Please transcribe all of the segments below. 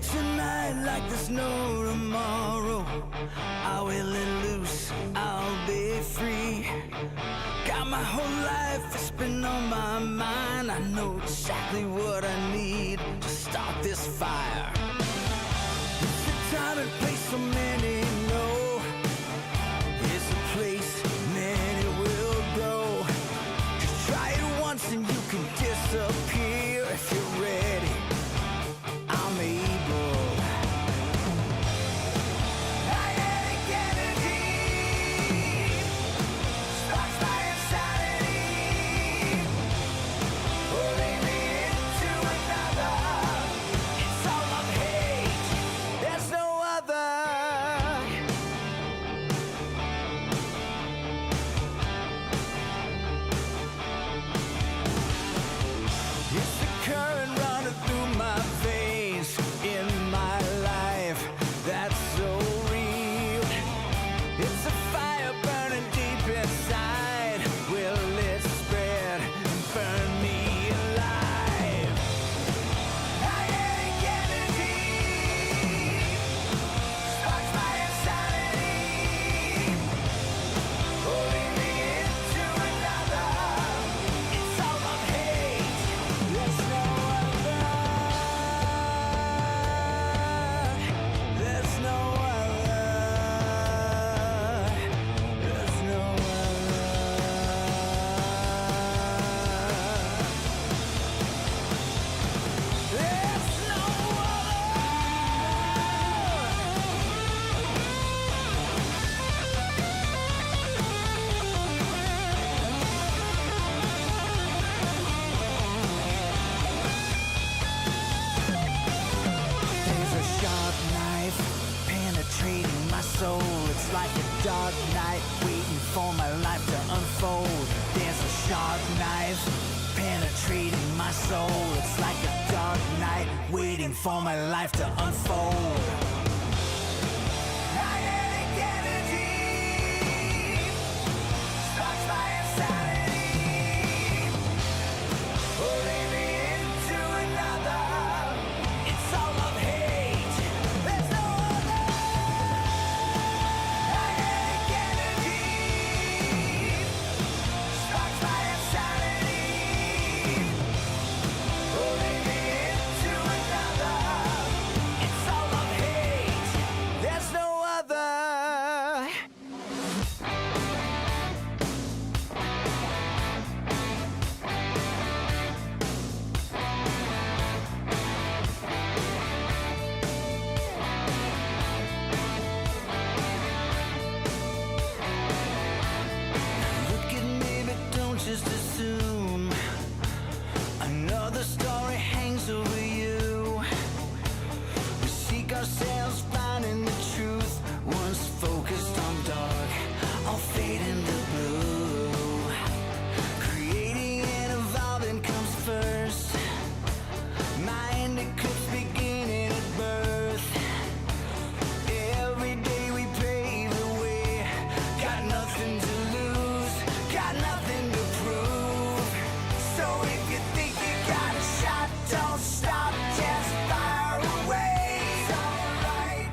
tonight like there's no tomorrow. I will let loose, I'll be free. Got my whole life, it's been on my mind. I know exactly what I need to start this fire. It's the time and place so many know. It's a place many will go. Just try it once and you can disappear. If you're ready, I'm able. It's like a dark night waiting for my life to unfold. There's a sharp knife penetrating my soul. It's like a dark night waiting for my life to unfold. Just assume another story hangs over you. We seek ourselves, finding the truth. Once focused on dark, I'll fade into blue. Creating and evolving comes first. Mind eclipse beginning at birth. Every day we pave the way. Got nothing to lose, got nothing to prove. So if you think you got a shot, don't stop, just fire away. It's alright,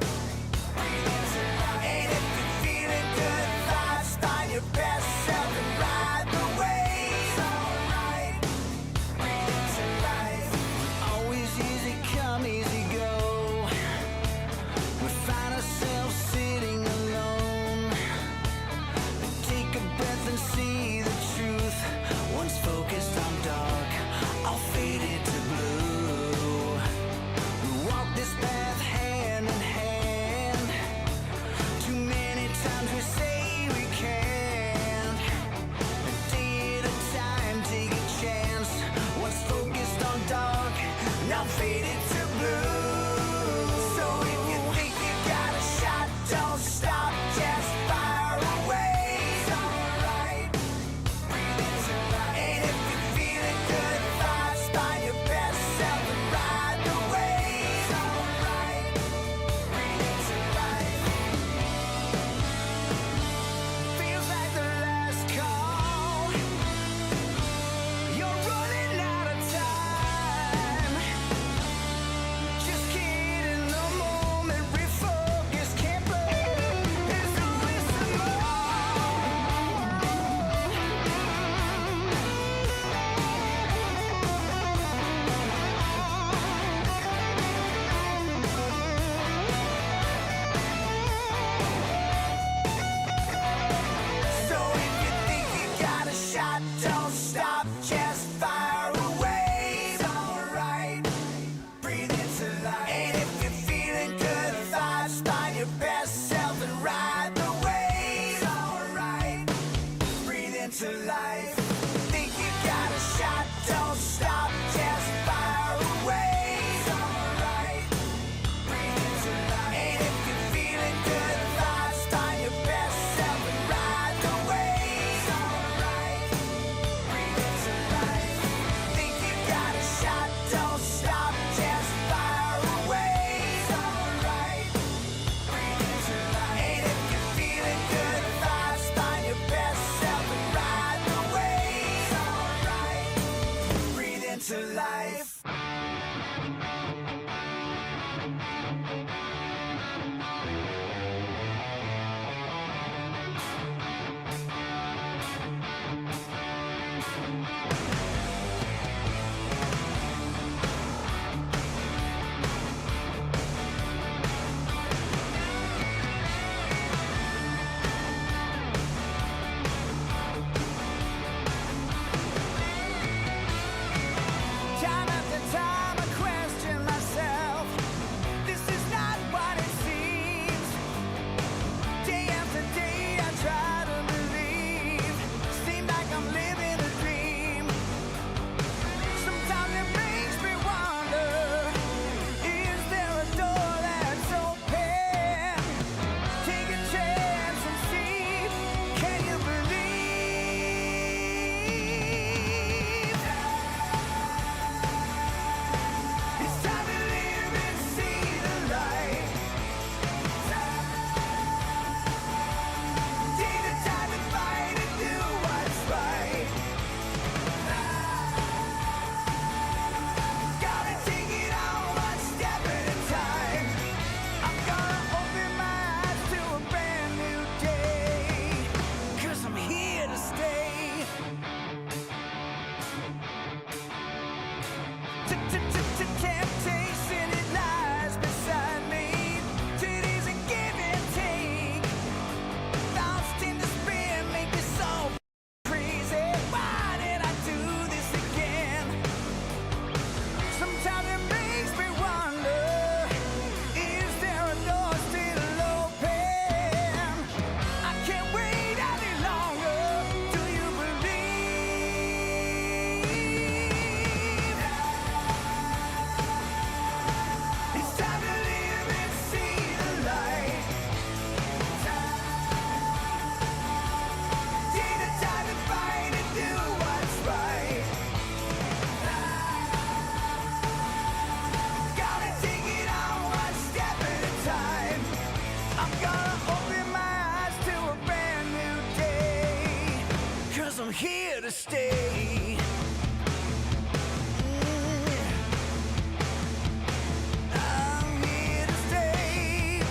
breathing's alive. And if you're feeling good vibes, find your best self and ride the wave. It's alright, breathing's alive. Always easy come, easy go. We find ourselves sitting alone. Take a breath and see the truth. Once focused on dark, I'll fade into blue. We walk this path hand in hand. Too many times we say we can't. A day at a time, take a chance. Once focused on dark, now fade into blue. So if you think you got a shot, don't stop, just fire away. It's alright, breathing's alive. And if you're feeling good vibes, find your best self and ride the wave. It's alright, breathing's alive. Feels like the last call. You're running out of time. life. Time after time I question myself. This is not what it seems. Day after day I try to believe. Seems like I'm living a dream. Sometimes it makes me wonder, is there a door that's open? Take a chance and see. Can you believe? It's time to live and see the light. Take the time to fight and do what's right. Gotta take it on one step at a time. I'm gonna open my eyes to a brand new day. 'Cause I'm here to stay. Temptation, it lies beside me. Today's a give and take. Thoughts tend to spin, make me so crazy. Why did I do this again? Sometimes it makes me wonder, is there a door still open? I can't wait any longer. Do you believe? It's time to live and see the light. Take the time to fight and do what's right. Gotta take it on one step at a time. I'm gonna open my eyes to a brand new day. 'Cause I'm here to stay. I'm here to stay.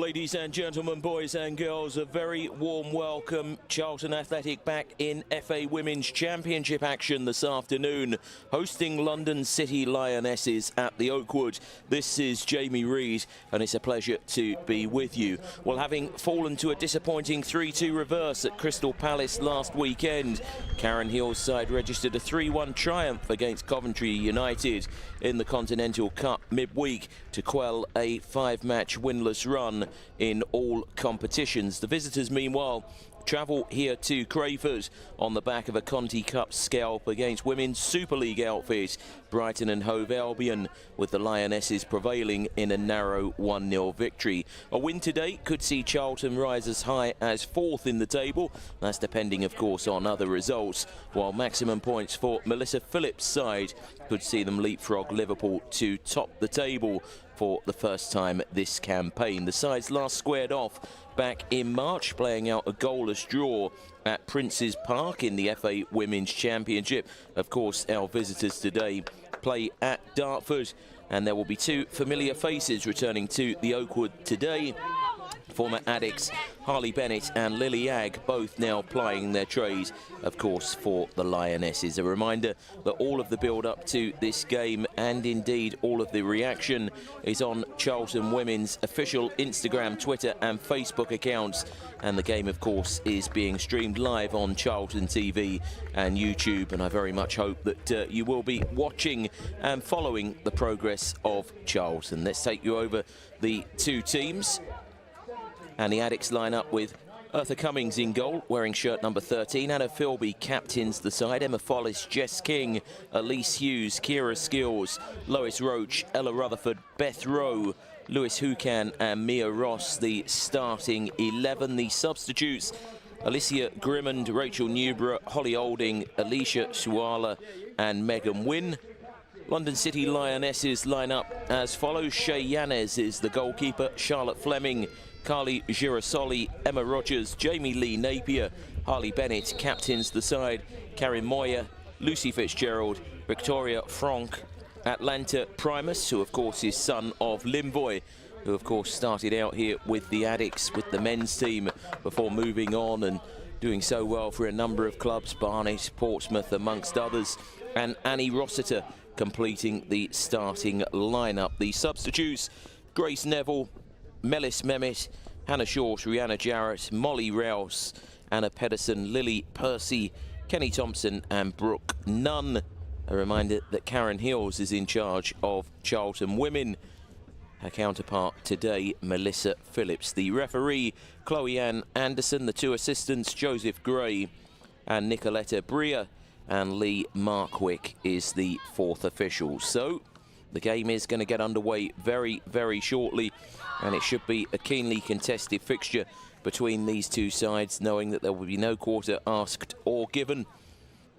Ladies and gentlemen, boys and girls, a very warm welcome. Charlton Athletic back in FA Women's Championship action this afternoon, hosting London City Lionesses at the Oakwood. This is Jamie Reid, and it's a pleasure to be with you. Well, having fallen to a disappointing 3-2 reverse at Crystal Palace last weekend, Karen Hill's side registered a 3-1 triumph against Coventry United in the Continental Cup midweek to quell a 5-match winless run in all competitions. The visitors, meanwhile, travel here to Crayford on the back of a Conti Cup scalp against Women's Super League outfit Brighton and Hove Albion, with the Lionesses prevailing in a narrow 1-0 victory. A win today could see Charlton rise as high as 4th in the table. That's depending, of course, on other results, while maximum points for Melissa Phillips' side could see them leapfrog Liverpool to top the table for the first time this campaign. The sides last squared off back in March, playing out a goalless draw at Prince's Park in the FA Women's Championship. Of course, our visitors today play at Dartford, and there will be two familiar faces returning to the Oakwood today. Former addicts Harley Bennett and Lily Agg, both now plying their trade, of course, for the Lionesses. A reminder that all of the build-up to this game, and indeed all of the reaction, is on Charlton Women's official Instagram, Twitter and Facebook accounts. And the game, of course, is being streamed live on Charlton TV and YouTube. And I very much hope that you will be watching and following the progress of Charlton. Let's take you over the two teams. And the Addicts line up with Eartha Cummings in goal, wearing shirt number 13. Anna Philby captains the side. Emma Follis, Jess King, Elise Hughes, Kira Skills, Lois Roach, Ella Rutherford, Beth Rowe, Lewis Hucan and Mia Ross, the starting 11. The substitutes: Alicia Grimmond, Rachel Newborough, Holly Olding, Alicia Suala and Megan Wynne. London City Lionesses line up as follows. Shay Yanez is the goalkeeper, Charlotte Fleming, Carly Girasoli, Emma Rogers, Jamie Lee Napier, Harley Bennett captains the side, Karen Moyer, Lucy Fitzgerald, Victoria Franck, Atlanta Primus, who of course is son of Limboy, who of course started out here with the Addicts, with the men's team, before moving on and doing so well for a number of clubs, Barnet, Portsmouth amongst others, and Annie Rossiter completing the starting lineup. The substitutes: Grace Neville, Melis Mehmet, Hannah Short, Rihanna Jarrett, Molly Rouse, Anna Pedersen, Lily Percy, Kenny Thompson and Brooke Nunn. A reminder that Karen Hills is in charge of Charlton Women. Her counterpart today, Melissa Phillips. The referee, Chloe Ann Anderson. The two assistants, Joseph Gray and Nicoletta Bria. And Lee Markwick is the fourth official. So the game is going to get underway very, very shortly, and it should be a keenly contested fixture between these two sides, knowing that there will be no quarter asked or given.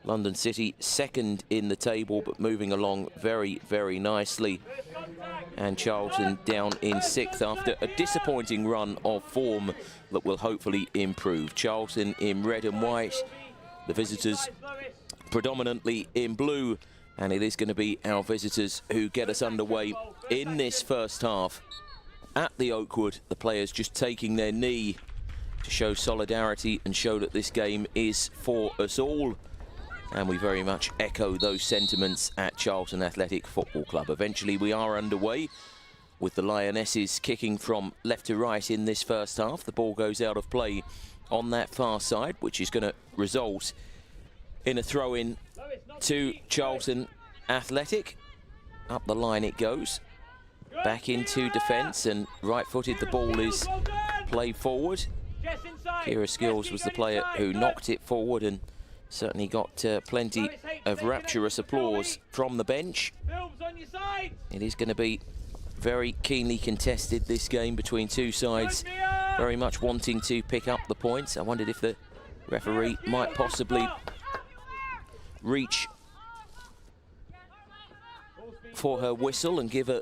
London City second in the table, but moving along very, very nicely. And Charlton down in 6th after a disappointing run of form that will hopefully improve. Charlton in red and white, the visitors predominantly in blue, and it is going to be our visitors who get us underway in this first half. At the Oakwood, the players just taking their knee to show solidarity and show that this game is for us all. And we very much echo those sentiments at Charlton Athletic Football Club. Eventually we are underway with the Lionesses kicking from left to right in this first half. The ball goes out of play on that far side, which is going to result in a throw-in to Charlton Athletic. Up the line it goes, back into defence, and right-footed the ball is played forward. Kira Skills was the player who knocked it forward and certainly got plenty of rapturous applause from the bench. It is going to be very keenly contested, this game, between two sides very much wanting to pick up the points. I wondered if the referee might possibly reach for her whistle and give a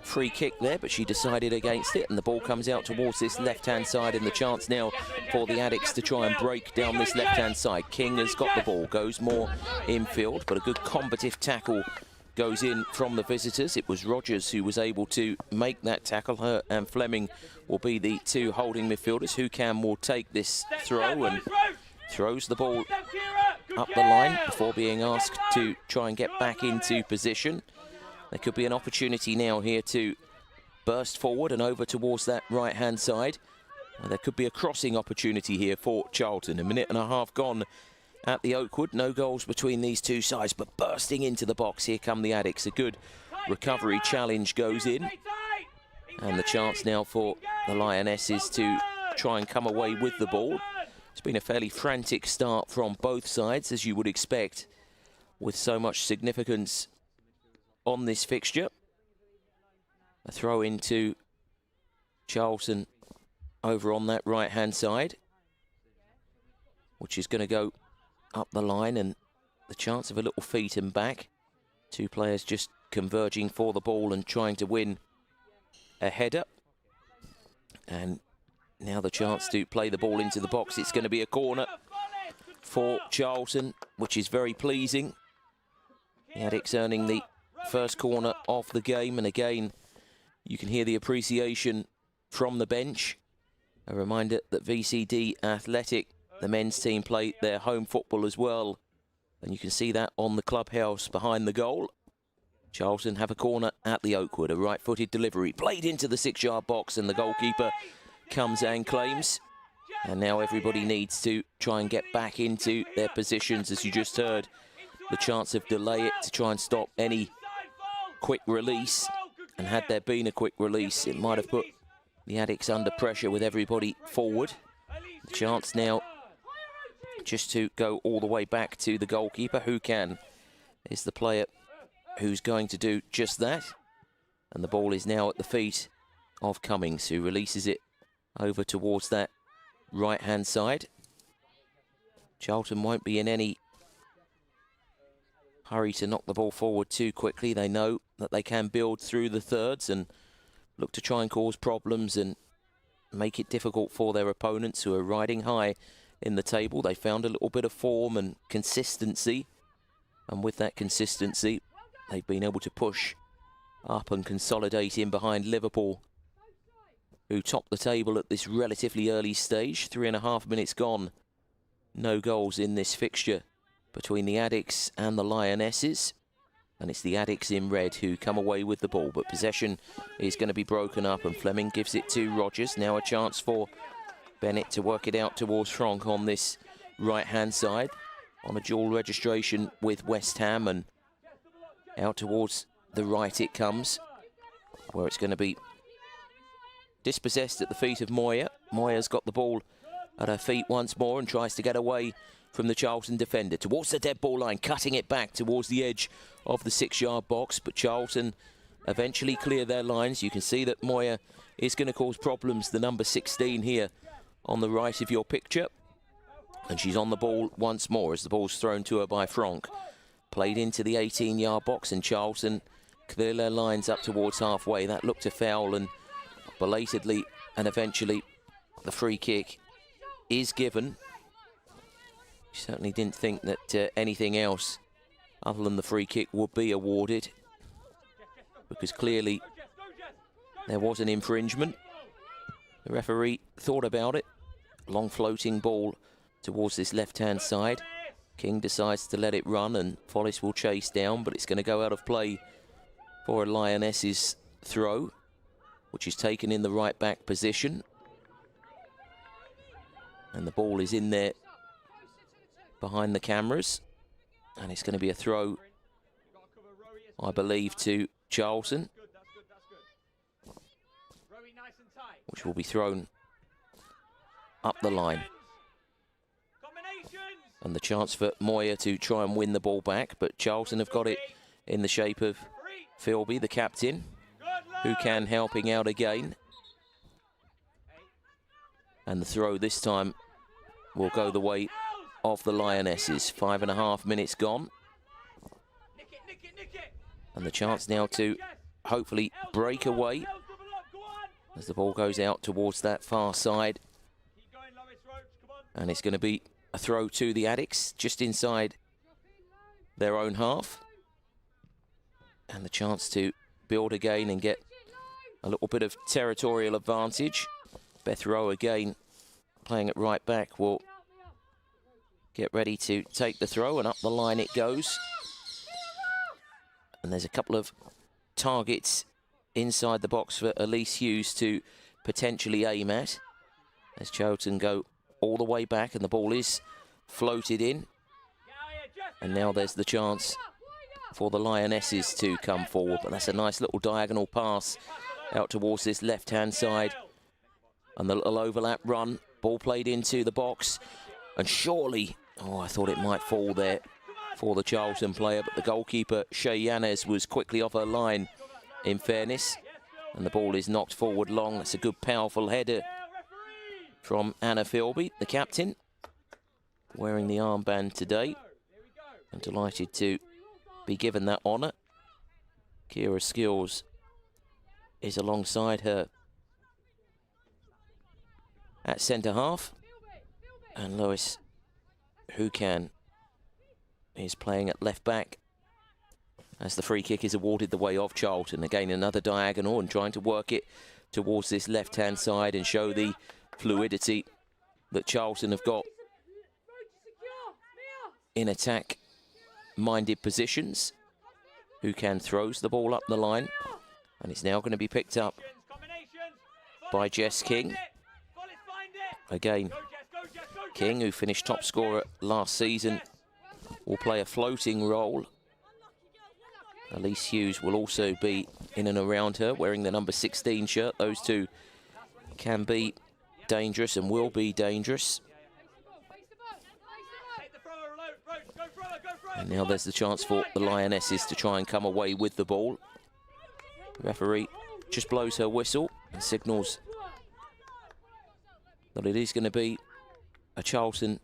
free kick there, but she decided against it, and the ball comes out towards this left-hand side, and the chance now for the Addicts to try and break down this left-hand side. King has got the ball, goes more infield, but a good combative tackle goes in from the visitors. It was Rogers who was able to make that tackle. Her and Fleming will be the two holding midfielders. Who will take this throw and throws the ball up the line before being asked to try and get back into position. There could be an opportunity now here to burst forward and over towards that right-hand side. There could be a crossing opportunity here for Charlton. A minute and a half gone at the Oakwood. No goals between these two sides, but bursting into the box, here come the Addicts. A good recovery challenge goes in. And the chance now for the Lionesses to try and come away with the ball. It's been a fairly frantic start from both sides, as you would expect, with so much significance on this fixture. A throw into Charlton over on that right-hand side, which is going to go up the line, and the chance of a little feet and back. Two players just converging for the ball and trying to win a header. And now the chance to play the ball into the box. It's going to be a corner for Charlton, which is very pleasing. The Addicts earning the first corner of the game, and again you can hear the appreciation from the bench. A reminder that VCD Athletic, the men's team, play their home football as well, and you can see that on the clubhouse behind the goal. Charlton have a corner at the Oakwood. A right-footed delivery played into the 6-yard box, and the goalkeeper comes and claims. And now everybody needs to try and get back into their positions, as you just heard. The chance of delay it to try and stop any quick release. And had there been a quick release, it might have put the Addicts under pressure with everybody forward. The chance now just to go all the way back to the goalkeeper. Who is the player who's going to do just that. And the ball is now at the feet of Cummings, who releases it over towards that right-hand side. Charlton won't be in any hurry to knock the ball forward too quickly. They know that they can build through the thirds and look to try and cause problems and make it difficult for their opponents, who are riding high in the table. They found a little bit of form and consistency, and with that consistency they've been able to push up and consolidate in behind Liverpool, who top the table at this relatively early stage. 3.5 minutes gone. No goals in this fixture between the Addicts and the Lionesses. And it's the Addicts in red who come away with the ball. But possession is going to be broken up, and Fleming gives it to Rogers. Now a chance for Bennett to work it out towards Franck on this right-hand side, on a dual registration with West Ham, and out towards the right it comes, where it's going to be dispossessed at the feet of Moya. Moya's got the ball at her feet once more and tries to get away from the Charlton defender towards the dead ball line, cutting it back towards the edge of the 6-yard box. But Charlton eventually clear their lines. You can see that Moya is going to cause problems, the number 16 here on the right of your picture. And she's on the ball once more as the ball's thrown to her by Franck. Played into the 18-yard box, and Charlton clear their lines up towards halfway. That looked a foul, and belatedly and eventually the free kick is given. Certainly didn't think that anything else other than the free kick would be awarded, because clearly there was an infringement. The referee thought about it. Long floating ball towards this left-hand side. King decides to let it run, and Follis will chase down, but it's going to go out of play for a Lionesses throw, which is taken in the right-back position. And the ball is in there behind the cameras, and it's going to be a throw, I believe, to Charlton, which will be thrown up the line. And the chance for Moya to try and win the ball back, but Charlton have got it in the shape of Philby, the captain, who can helping out again. And the throw this time will go the way of the Lionesses. 5.5 minutes gone. And the chance now to hopefully break away as the ball goes out towards that far side. And it's going to be a throw to the Addicts just inside their own half. And the chance to build again and get a little bit of territorial advantage. Beth Rowe again playing it right back will get ready to take the throw, and up the line it goes. And there's a couple of targets inside the box for Elise Hughes to potentially aim at, as Charlton go all the way back and the ball is floated in. And now there's the chance for the Lionesses to come forward, but that's a nice little diagonal pass out towards this left-hand side. And the little overlap run, ball played into the box, and surely, oh, I thought it might fall there for the Charlton player, but the goalkeeper, Shay Yanez, was quickly off her line, in fairness. And the ball is knocked forward long. That's a good, powerful header from Anna Philby, the captain, wearing the armband today. I'm delighted to be given that honour. Kira Skills is alongside her at centre-half. And Lois Hukan is playing at left-back as the free kick is awarded the way of Charlton. Again, another diagonal and trying to work it towards this left-hand side and show the fluidity that Charlton have got in attack-minded positions. Hukan throws the ball up the line, and it's now going to be picked up by Jess King. Again, King, who finished top scorer last season, will play a floating role. Elise Hughes will also be in and around her, wearing the number 16 shirt. Those two can be dangerous and will be dangerous. And now there's the chance for the Lionesses to try and come away with the ball. The referee just blows her whistle and signals that it is going to be a Charlton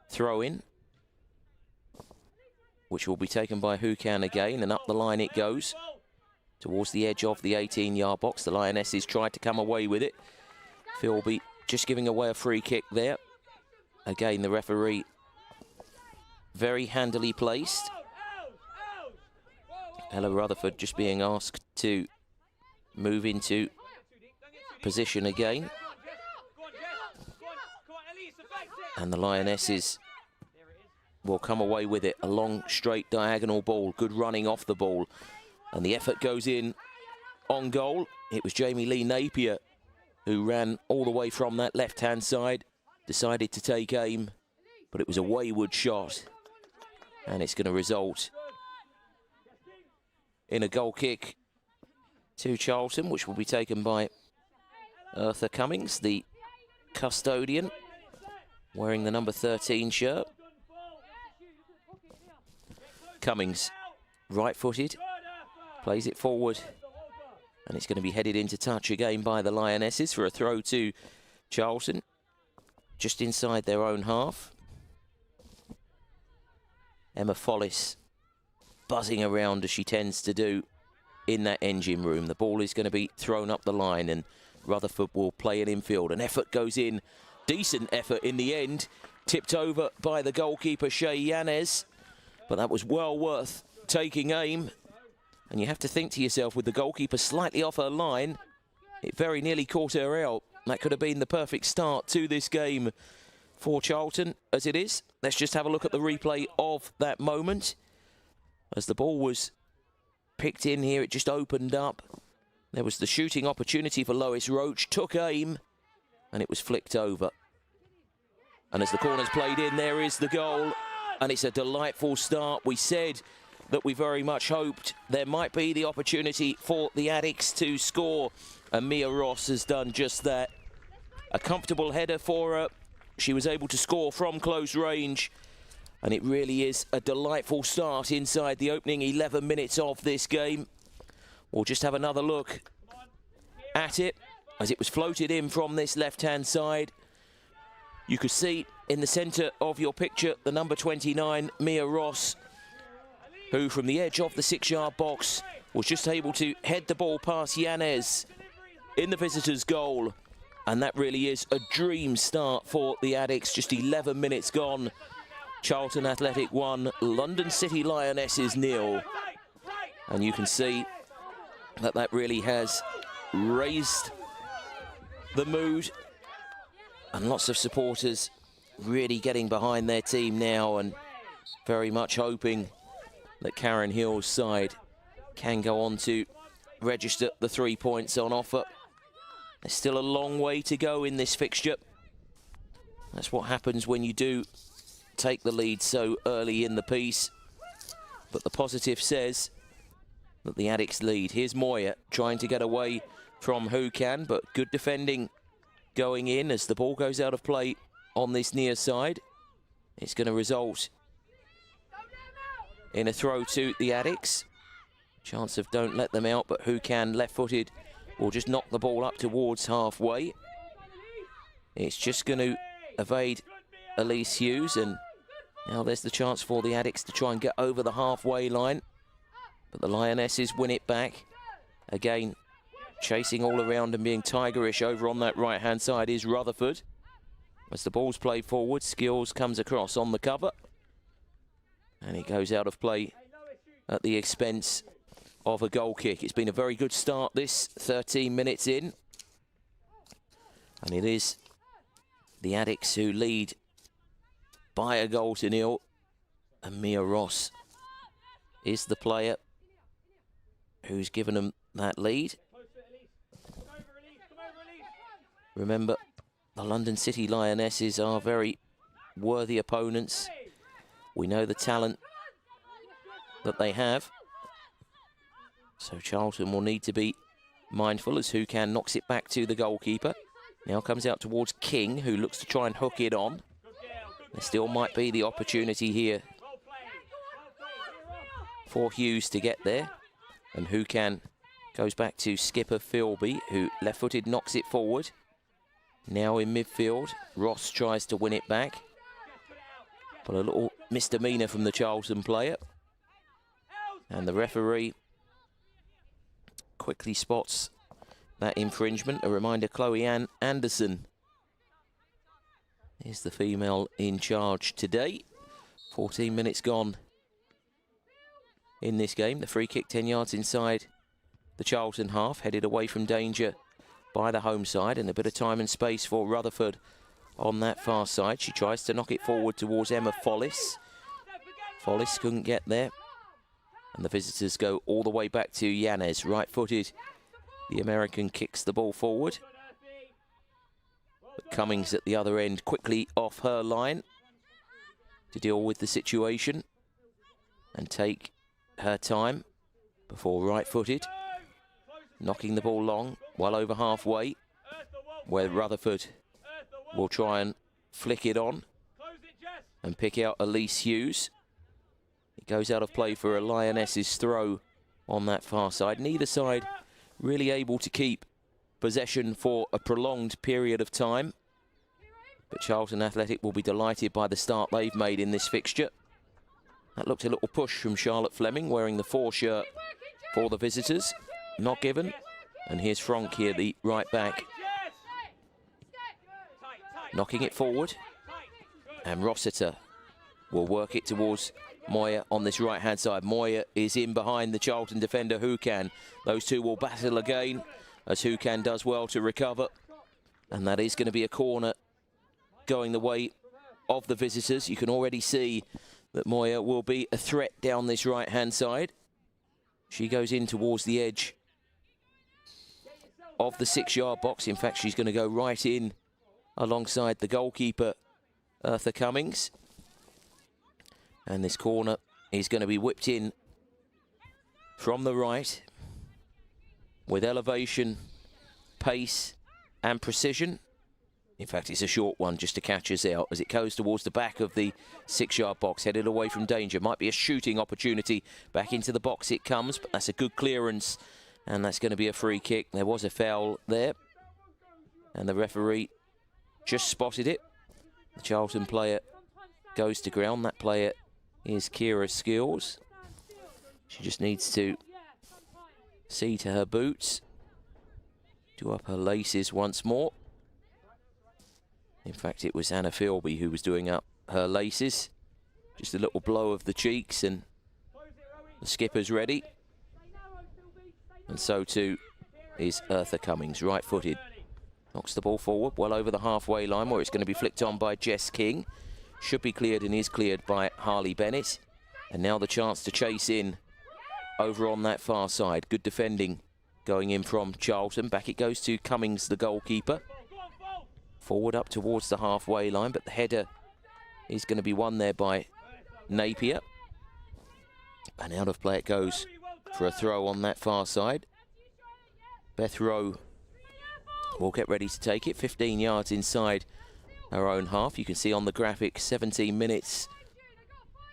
throw-in, which will be taken by Hukan again, and up the line it goes towards the edge of the 18-yard box. The Lionesses tried to come away with it. Philby just giving away a free kick there. Again, the referee very handily placed. Ella Rutherford just being asked to move into position again. And the Lionesses will come away with it. A long, straight, diagonal ball. Good running off the ball. And the effort goes in on goal. It was Jamie Lee Napier who ran all the way from that left-hand side. Decided to take aim, but it was a wayward shot. And it's going to result in a goal kick to Charlton, which will be taken by Eartha Cummings, the custodian, wearing the number 13 shirt. Cummings, right-footed, plays it forward, and it's going to be headed into touch again by the Lionesses for a throw to Charlton, just inside their own half. Emma Follis buzzing around as she tends to do in that engine room. The ball is going to be thrown up the line, and Rutherford will play it infield. An effort goes in, decent effort in the end, tipped over by the goalkeeper Shay Yanez, but that was well worth taking aim. And you have to think to yourself, with the goalkeeper slightly off her line, it very nearly caught her out. That could have been the perfect start to this game for Charlton. As it is, let's just have a look at the replay of that moment. As the ball was picked in here, it just opened up. There was the shooting opportunity for Lois Roach, took aim, and it was flicked over. And as the corner's played in, there is the goal, and it's a delightful start. We said that we very much hoped there might be the opportunity for the Addicts to score, and Mia Ross has done just that. A comfortable header for her. She was able to score from close range, and it really is a delightful start inside the opening 11 minutes of this game. We'll just have another look at it as it was floated in from this left-hand side. You could see in the centre of your picture the number 29, Mia Ross, who from the edge of the 6-yard box was just able to head the ball past Yanez in the visitors' goal. And that really is a dream start for the Addicts. Just 11 minutes gone. Charlton Athletic 1, London City Lionesses 0. And you can see that that really has raised the mood, and lots of supporters really getting behind their team now and very much hoping that Karen Hill's side can go on to register the 3 points on offer. There's still a long way to go in this fixture. That's what happens when you do take the lead so early in the piece. But the positive says that the Addicts lead. Here's Moya trying to get away from Who Can, but good defending going in as the ball goes out of play on this near side. It's going to result in a throw to the Addicts. Chance of don't let them out, but Who Can, left-footed, will just knock the ball up towards halfway. It's just going to evade Elise Hughes, and now there's the chance for the Addicts to try and get over the halfway line. But the Lionesses win it back. Again, chasing all around and being tigerish over on that right-hand side is Rutherford. As the ball's played forward, Skills comes across on the cover. And he goes out of play at the expense of a goal kick. It's been a very good start, this 13 minutes in. And it is the Addicts who lead by a goal to nil. And Mia Ross is the player who's given them that lead. Remember, the London City Lionesses are very worthy opponents. We know the talent that they have. So Charlton will need to be mindful as Who Can knocks it back to the goalkeeper. Now comes out towards King, who looks to try and hook it on. There still might be the opportunity here for Hughes to get there. And Who Can goes back to skipper Philby, who left-footed knocks it forward. Now in midfield, Ross tries to win it back. But a little misdemeanor from the Charlton player. And the referee quickly spots that infringement. A reminder, Chloe Ann Anderson is the female in charge today. 14 minutes gone in this game. The free kick 10 yards inside the Charlton half, headed away from danger by the home side, and a bit of time and space for Rutherford on that far side. She tries to knock it forward towards Emma Follis. Follis couldn't get there. And the visitors go all the way back to Yanez, right-footed. The American kicks the ball forward. But Cummings at the other end quickly off her line to deal with the situation and take her time before right-footed, knocking the ball long, well over halfway, where Rutherford will try and flick it on and pick out Elise Hughes. It goes out of play for a Lionesses throw on that far side. Neither side really able to keep possession for a prolonged period of time. But Charlton Athletic will be delighted by the start they've made in this fixture. That looked a little push from Charlotte Fleming, wearing the 4 shirt for the visitors. Not given. And here's Franck here, the right back, knocking it forward. And Rossiter will work it towards Moya on this right-hand side. Moya is in behind the Charlton defender, Who Can. Those two will battle again, as Who Can does well to recover. And that is going to be a corner going the way of the visitors. You can already see that Moya will be a threat down this right-hand side. She goes in towards the edge of the 6-yard box. In fact, she's going to go right in alongside the goalkeeper, Eartha Cummings. And this corner is going to be whipped in from the right with elevation, pace and precision. In fact, it's a short one just to catch us out as it goes towards the back of the 6-yard box, headed away from danger. Might be a shooting opportunity. Back into the box it comes, but that's a good clearance. And that's going to be a free kick. There was a foul there. And the referee just spotted it. The Charlton player goes to ground. That player is Kira Skills. She just needs to see to her boots. Do up her laces once more. In fact, it was Anna Philby who was doing up her laces. Just a little blow of the cheeks and the skipper's ready. And so too is Eartha Cummings, right-footed. Knocks the ball forward, well over the halfway line, where it's going to be flicked on by Jess King. Should be cleared and is cleared by Harley Bennett. And now the chance to chase in over on that far side. Good defending going in from Charlton. Back it goes to Cummings, the goalkeeper. Forward up towards the halfway line, but the header is going to be won there by Napier. And out of play it goes for a throw on that far side. Beth Rowe will get ready to take it. 15 yards inside her own half. You can see on the graphic 17 minutes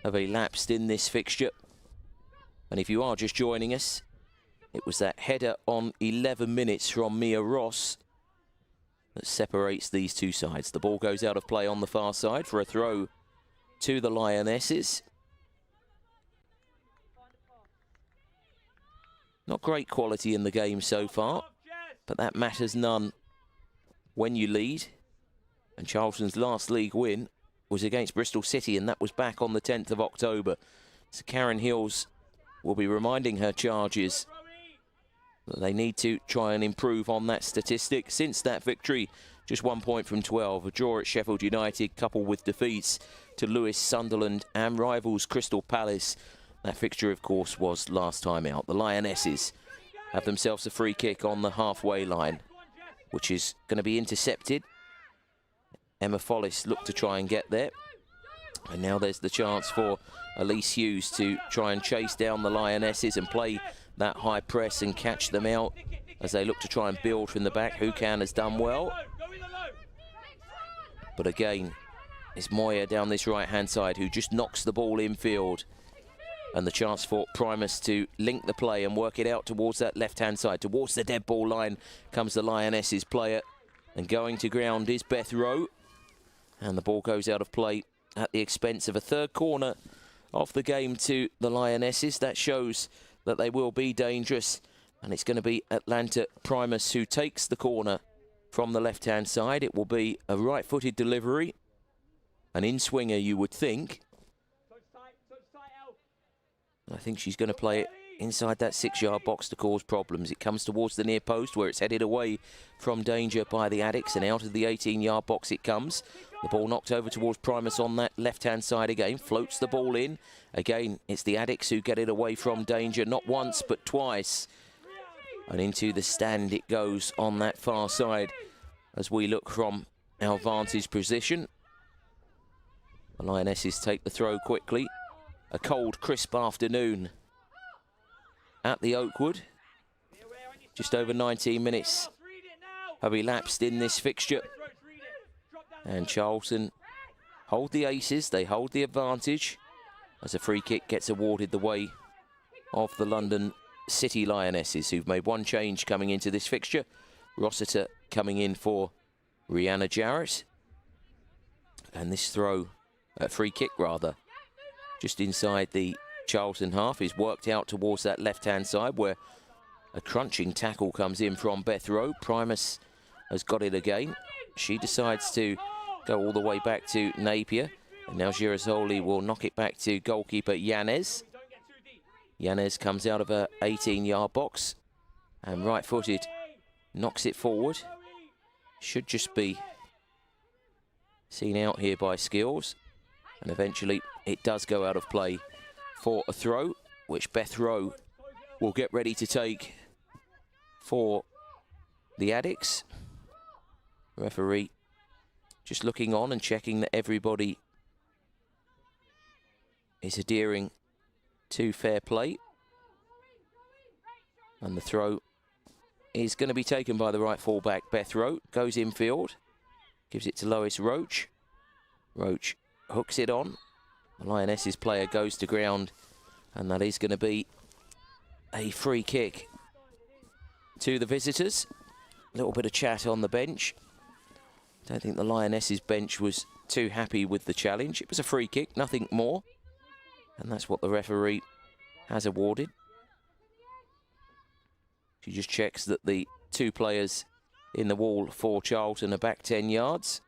have elapsed in this fixture. And if you are just joining us, it was that header on 11 minutes from Mia Ross that separates these two sides. The ball goes out of play on the far side for a throw to the Lionesses. Not great quality in the game so far, but that matters none when you lead. And Charlton's last league win was against Bristol City, and that was back on the 10th of October. So Karen Hills will be reminding her charges that they need to try and improve on that statistic. Since that victory, just 1 point from 12. A draw at Sheffield United, coupled with defeats to Lewis, Sunderland and rivals Crystal Palace. That fixture, of course, was last time out. The Lionesses have themselves a free kick on the halfway line, which is going to be intercepted. Emma Follis looked to try and get there. And now there's the chance for Elise Hughes to try and chase down the Lionesses and play that high press and catch them out as they look to try and build from the back. Hukan has done well. But again, it's Moya down this right-hand side who just knocks the ball infield. And the chance for Primus to link the play and work it out towards that left-hand side. Towards the dead ball line comes the Lionesses player. And going to ground is Beth Rowe. And the ball goes out of play at the expense of a third corner of the game to the Lionesses. That shows that they will be dangerous. And it's going to be Atlanta Primus who takes the corner from the left-hand side. It will be a right-footed delivery. An in-swinger, you would think. I think she's going to play it inside that 6-yard box to cause problems. It comes towards the near post where it's headed away from danger by the Addicts, and out of the 18-yard box it comes. The ball knocked over towards Primus on that left-hand side again. Floats the ball in. Again, it's the Addicts who get it away from danger, not once but twice. And into the stand it goes on that far side as we look from our vantage position. The Lionesses take the throw quickly. A cold, crisp afternoon at the Oakwood. Just over 19 minutes have elapsed in this fixture. And Charlton hold the aces, they hold the advantage as a free kick gets awarded the way of the London City Lionesses, who've made one change coming into this fixture. Rossiter coming in for Rihanna Jarrett. And this throw, free kick rather, just inside the Charlton half is worked out towards that left-hand side where a crunching tackle comes in from Beth Rowe. Primus has got it again. She decides to go all the way back to Napier. And now Girasoli will knock it back to goalkeeper Yanez. Yanez comes out of a 18-yard box and right-footed knocks it forward. Should just be seen out here by Skills. And eventually it does go out of play for a throw, which Beth Rowe will get ready to take for the Addicts. Referee just looking on and checking that everybody is adhering to fair play. And the throw is going to be taken by the right fullback, Beth Rowe. Goes infield, gives it to Lois Roach. Roach hooks it on. The Lionesses player goes to ground, and that is going to be a free kick to the visitors. A little bit of chat on the bench. Don't think the Lionesses bench was too happy with the challenge. It was a free kick, nothing more. And that's what the referee has awarded. She just checks that the two players in the wall for Charlton are back 10 yards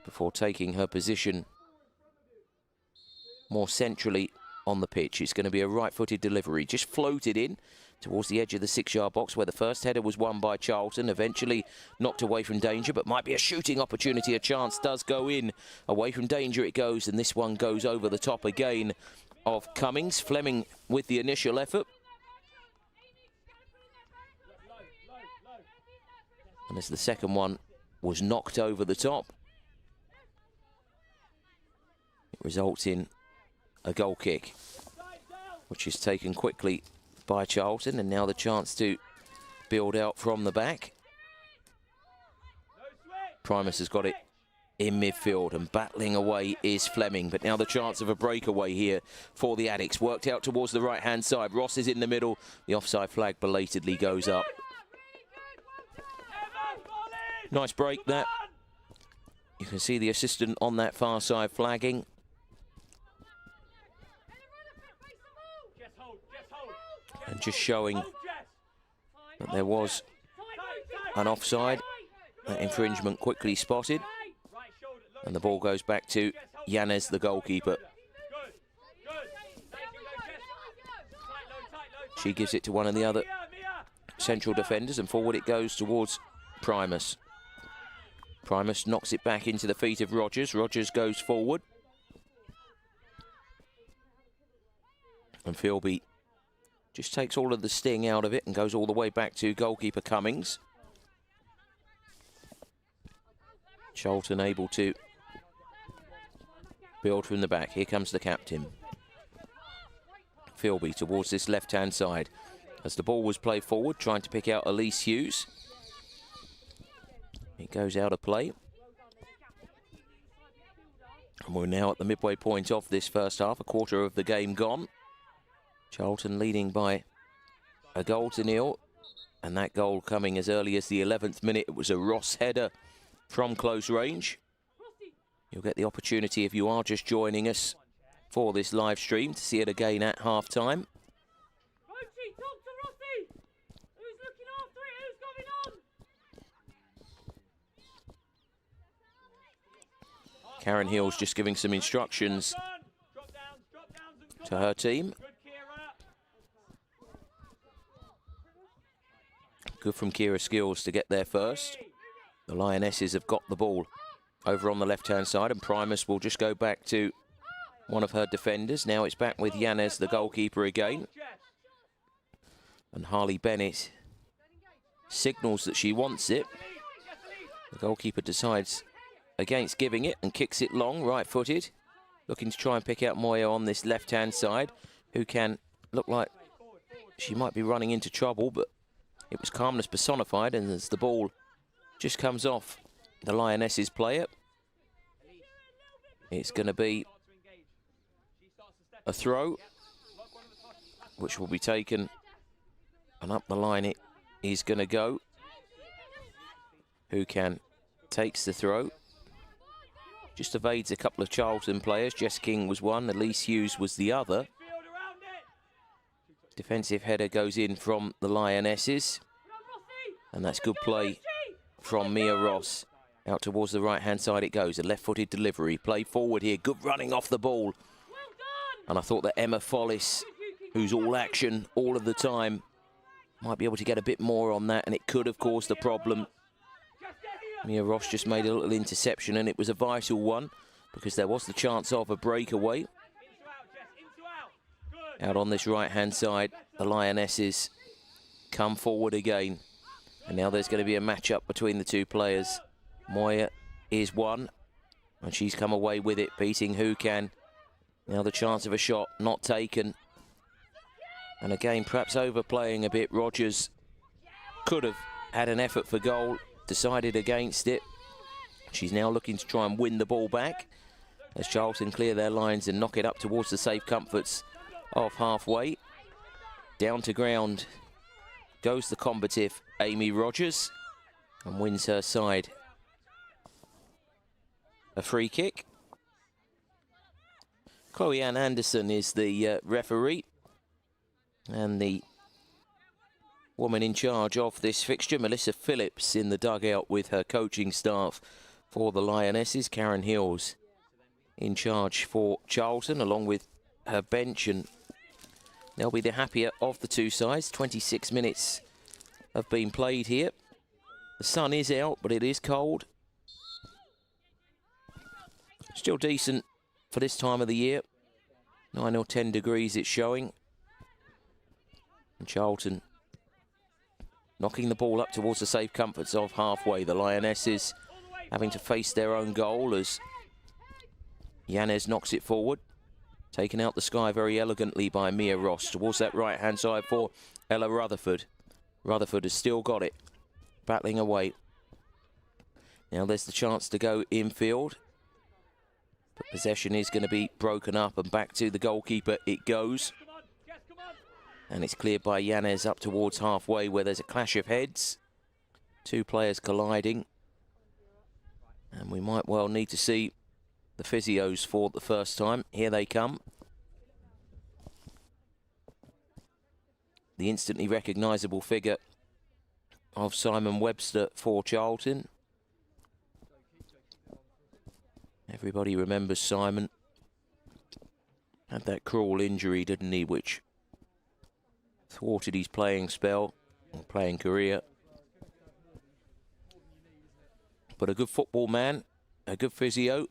before taking her position more centrally on the pitch. It's going to be a right-footed delivery, just floated in towards the edge of the 6-yard box, where the first header was won by Charlton, eventually knocked away from danger, but might be a shooting opportunity. A chance does go in. Away from danger it goes, and this one goes over the top again of Cummings. Fleming with the initial effort. And as the second one was knocked over the top, it results in a goal kick, which is taken quickly by Charlton, and now the chance to build out from the back. Primus has got it in midfield, and battling away is Fleming, but now the chance of a breakaway here for the Addicts. Worked out towards the right-hand side. Ross is in the middle. The offside flag belatedly goes up. Nice break that. You can see the assistant on that far side flagging. And just showing that there was an offside. That infringement quickly spotted. And the ball goes back to Yanez, the goalkeeper. She gives it to one of the other central defenders, and forward it goes towards Primus. Primus knocks it back into the feet of Rogers. Rogers goes forward. And Philby just takes all of the sting out of it and goes all the way back to goalkeeper Cummings. Charlton able to build from the back. Here comes the captain. Philby towards this left-hand side. As the ball was played forward, trying to pick out Elise Hughes. It goes out of play. And we're now at the midway point of this first half, a quarter of the game gone. Charlton leading by a goal to nil, and that goal coming as early as the 11th minute. It was a Ross header from close range. You'll get the opportunity, if you are just joining us for this live stream, to see it again at half-time. Karen Hill's just giving some instructions to her team. Good from Kira Skills to get there first. The Lionesses have got the ball over on the left-hand side, and Primus will just go back to one of her defenders. Now it's back with Yanez, the goalkeeper, again. And Harley Bennett signals that she wants it. The goalkeeper decides against giving it and kicks it long, right-footed. Looking to try and pick out Moya on this left-hand side, who can look like she might be running into trouble, but it was calmness personified, and as the ball just comes off the Lionesses player, it's going to be a throw, which will be taken, and up the line it is going to go. Who can takes the throw. Just evades a couple of Charlton players. Jess King was one, Elise Hughes was the other. Defensive header goes in from the Lionesses. And that's good play from Mia Ross. Out towards the right-hand side it goes. A left-footed delivery. Play forward here. Good running off the ball. And I thought that Emma Follis, who's all action all of the time, might be able to get a bit more on that, and it could have caused a problem. Mia Ross just made a little interception, and it was a vital one because there was the chance of a breakaway. Out on this right-hand side, the Lionesses come forward again. And now there's going to be a match-up between the two players. Moya is one, and she's come away with it, beating Who Can. Now the chance of a shot, not taken. And again, perhaps overplaying a bit. Rogers could have had an effort for goal, decided against it. She's now looking to try and win the ball back as Charlton clear their lines and knock it up towards the safe comforts of halfway. Down to ground goes the combative Amy Rogers and wins her side a free kick. Chloe Ann Anderson is the referee, and the woman in charge of this fixture, Melissa Phillips, in the dugout with her coaching staff for the Lionesses. Karen Hills in charge for Charlton, along with her bench and They'll be the happier of the two sides. 26 minutes have been played here. The sun is out, but it is cold. Still decent for this time of the year. 9 or 10 degrees it's showing. And Charlton knocking the ball up towards the safe comforts of halfway. The Lionesses having to face their own goal as Yanez knocks it forward. Taken out the sky very elegantly by Mia Ross towards that right-hand side for Ella Rutherford. Rutherford has still got it, battling away. Now there's the chance to go infield. But possession is going to be broken up, and back to the goalkeeper it goes. And it's cleared by Yanez up towards halfway, where there's a clash of heads. Two players colliding. And we might well need to see the physios for the first time. Here they come. The instantly recognisable figure of Simon Webster for Charlton. Everybody remembers Simon. Had that cruel injury, didn't he, which thwarted his playing spell, or playing career. But a good football man, a good physio.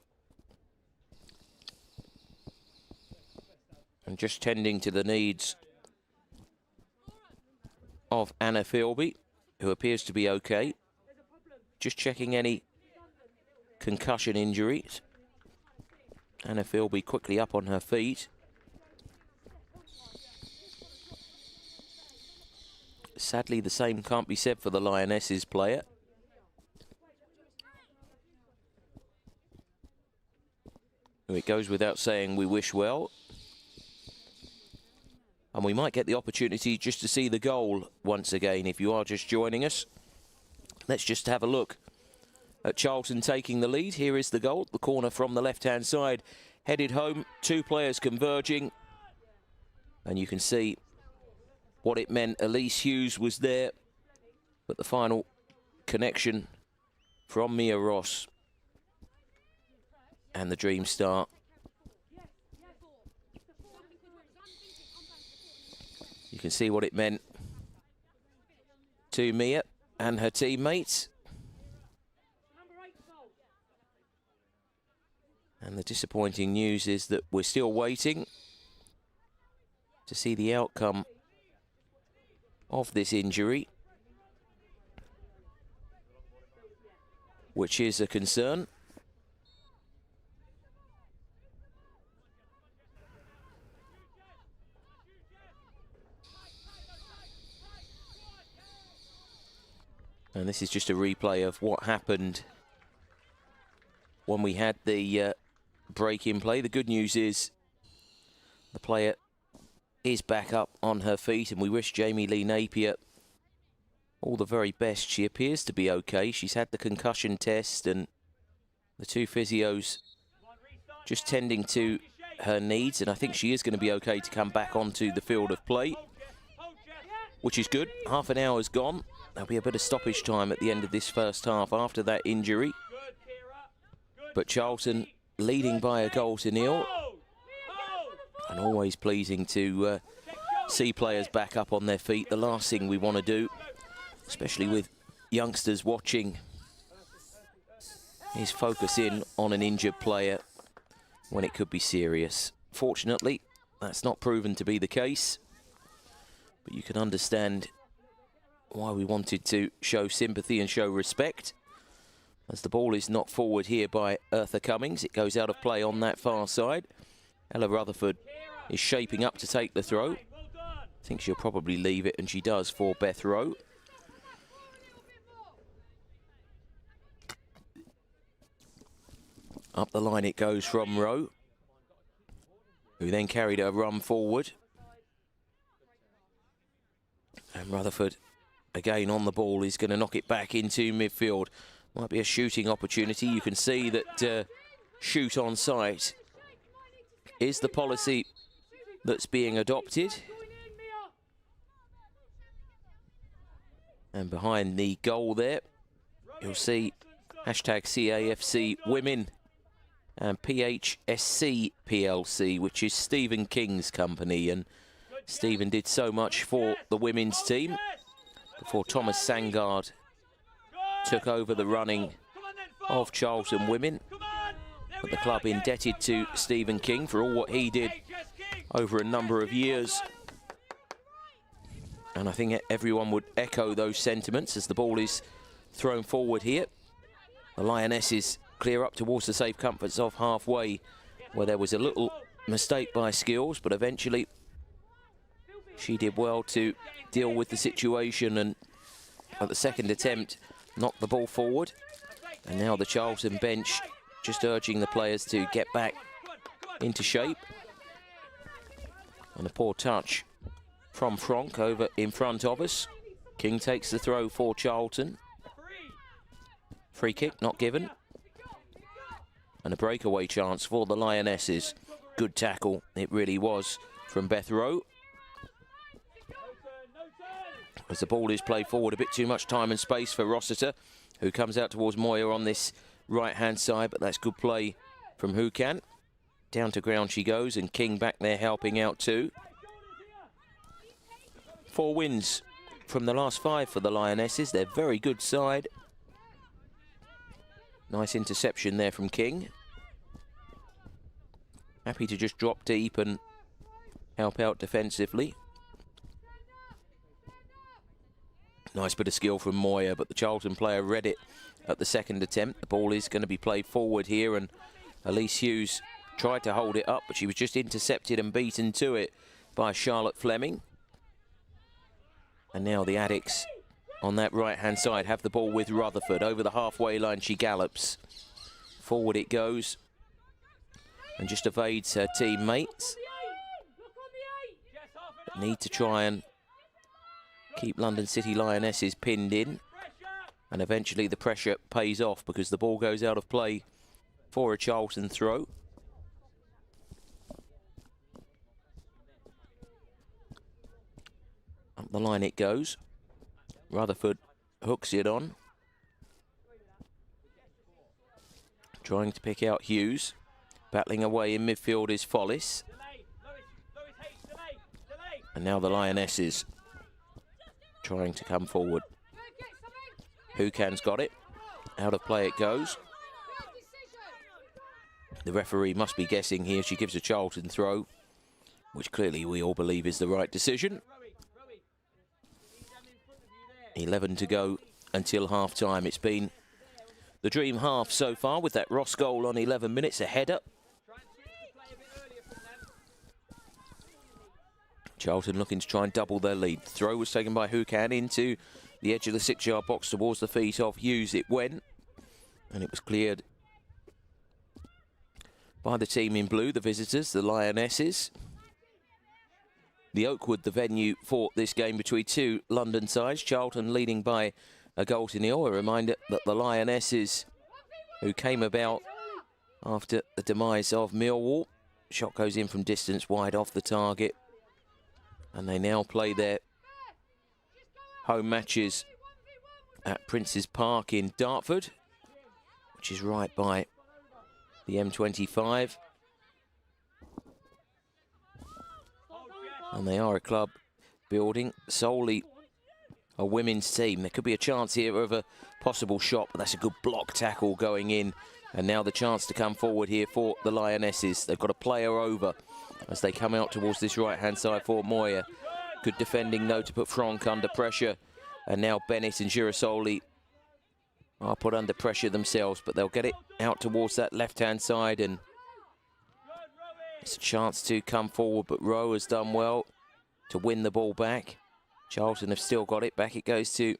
And just tending to the needs of Anna Philby, who appears to be okay. Just checking any concussion injuries. Anna Philby quickly up on her feet. Sadly, the same can't be said for the Lionesses player. It goes without saying we wish well. And we might get the opportunity just to see the goal once again. If you are just joining us, let's just have a look at Charlton taking the lead. Here is the goal, the corner from the left-hand side, headed home, two players converging. And you can see what it meant. Elise Hughes was there, but the final connection from Mia Ross and the Dream Star. You can see what it meant to Mia and her teammates. And the disappointing news is that we're still waiting to see the outcome of this injury, which is a concern. And this is just a replay of what happened when we had the break in play. The good news is the player is back up on her feet, and we wish Jamie Lee Napier all the very best. She appears to be okay. She's had the concussion test, and the two physios just tending to her needs, and I think she is going to be okay to come back onto the field of play, which is good. Half an hour's gone. There'll be a bit of stoppage time at the end of this first half after that injury. But Charlton leading by a goal to nil. And always pleasing to see players back up on their feet. The last thing we want to do, especially with youngsters watching, is focus in on an injured player when it could be serious. Fortunately, that's not proven to be the case. But you can understand why we wanted to show sympathy and show respect. As the ball is knocked forward here by Eartha Cummings, it goes out of play on that far side. Ella Rutherford is shaping up to take the throw. I think she'll probably leave it, and she does for Beth Rowe. Up the line it goes from Rowe, who then carried her run forward. And Rutherford, again on the ball, is going to knock it back into midfield. Might be a shooting opportunity. You can see that shoot on sight is the policy that's being adopted. And behind the goal there, you'll see hashtag CAFC Women and PHSC PLC, which is Stephen King's company. And Stephen did so much for the women's team before Thomas Sangard took over the running of Charlton Women. But the club indebted to Stephen King for all what he did over a number of years. And I think everyone would echo those sentiments as the ball is thrown forward here. The Lionesses clear up towards the safe comforts of halfway, where there was a little mistake by Skills, but eventually she did well to deal with the situation and at the second attempt knocked the ball forward. And now the Charlton bench just urging the players to get back into shape. And a poor touch from Franck over in front of us. King takes the throw for Charlton. Free kick not given. And a breakaway chance for the Lionesses. Good tackle, it really was, from Beth Rowe. As the ball is played forward, a bit too much time and space for Rossiter, who comes out towards Moyer on this right-hand side, but that's good play from Hukan. Down to ground she goes, and King back there helping out too. 4 wins from the last 5 for the Lionesses. They're very good side. Nice interception there from King. Happy to just drop deep and help out defensively. Nice bit of skill from Moyer, but the Charlton player read it at the second attempt. The ball is going to be played forward here, and Elise Hughes tried to hold it up, but she was just intercepted and beaten to it by Charlotte Fleming. And now the Addicts on that right-hand side have the ball with Rutherford. Over the halfway line she gallops. Forward it goes and just evades her teammates. Need to try and keep London City Lionesses pinned in. And eventually the pressure pays off because the ball goes out of play for a Charlton throw. Up the line it goes. Rutherford hooks it on. Trying to pick out Hughes. Battling away in midfield is Follis. And now the Lionesses trying to come forward. Hukan's got it. Out of play it goes. The referee must be guessing here. She gives a Charlton throw, which clearly we all believe is the right decision. 11 to go until half-time. It's been the dream half so far with that Ross goal on 11 minutes, a header. Charlton looking to try and double their lead. Throw was taken by Hukan into the edge of the 6-yard box towards the feet of Hughes. It went, and it was cleared by the team in blue, the visitors, the Lionesses. The Oakwood, the venue for this game between 2 London sides. Charlton leading by a goal to nil. A reminder that the Lionesses, who came about after the demise of Millwall, shot goes in from distance wide off the target. And they now play their home matches at Prince's Park in Dartford, which is right by the M25. And they are a club building solely a women's team. There could be a chance here of a possible shot, but that's a good block tackle going in. And now the chance to come forward here for the Lionesses. They've got a player over as they come out towards this right-hand side for Moyer. Good defending, though, to put Franck under pressure. And now Bennett and Girasoli are put under pressure themselves, but they'll get it out towards that left-hand side, and it's a chance to come forward, but Rowe has done well to win the ball back. Charlton have still got it. Back it goes to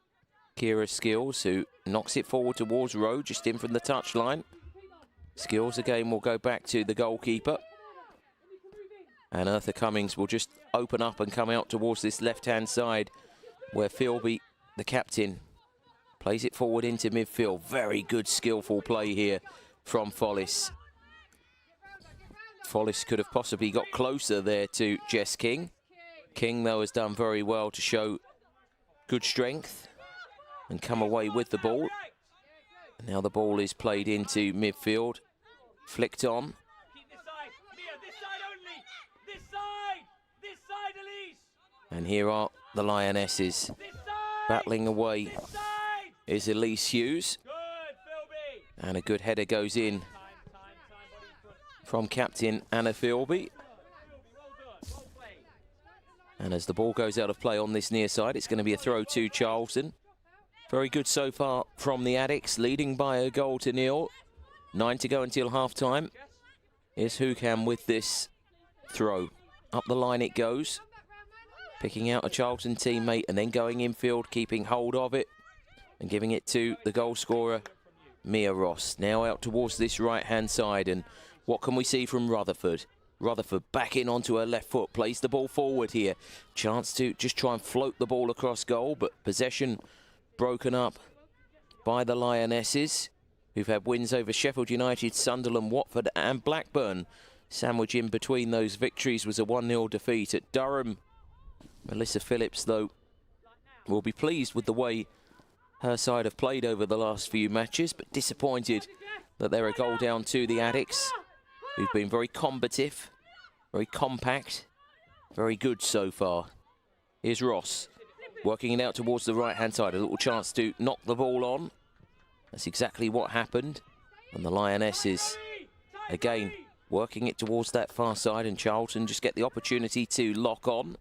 Kira Skills, who knocks it forward towards Rowe, just in from the touchline. Skills again will go back to the goalkeeper. And Eartha Cummings will just open up and come out towards this left-hand side, where Philby, the captain, plays it forward into midfield. Very good, skillful play here from Follis. Follis could have possibly got closer there to Jess King. King, though, has done very well to show good strength and come away with the ball. And now the ball is played into midfield, flicked on. Keep this side, Mia, this side only. This side, Elise. And here are the Lionesses battling away. Is Elise Hughes. And a good header goes in from captain Anna Philby. And as the ball goes out of play on this near side, it's going to be a throw to Charlton. Very good so far from the Addicts, leading by a goal to nil. 9 to go until half-time. Here's Hukam with this throw. Up the line it goes. Picking out a Charlton teammate and then going infield, keeping hold of it and giving it to the goal scorer, Mia Ross. Now out towards this right-hand side, and what can we see from Rutherford? Rutherford back in onto her left foot, plays the ball forward here. Chance to just try and float the ball across goal, but possession broken up by the Lionesses, who've had wins over Sheffield United, Sunderland, Watford and Blackburn. Sandwich in between those victories was a 1-0 defeat at Durham. Melissa Phillips, though, will be pleased with the way her side have played over the last few matches, but disappointed that they're a goal down to the Addicts, who've been very combative, very compact, very good so far. Here's Ross, working it out towards the right-hand side. A little chance to knock the ball on. That's exactly what happened. And the Lionesses, again, working it towards that far side, and Charlton just get the opportunity to lock on.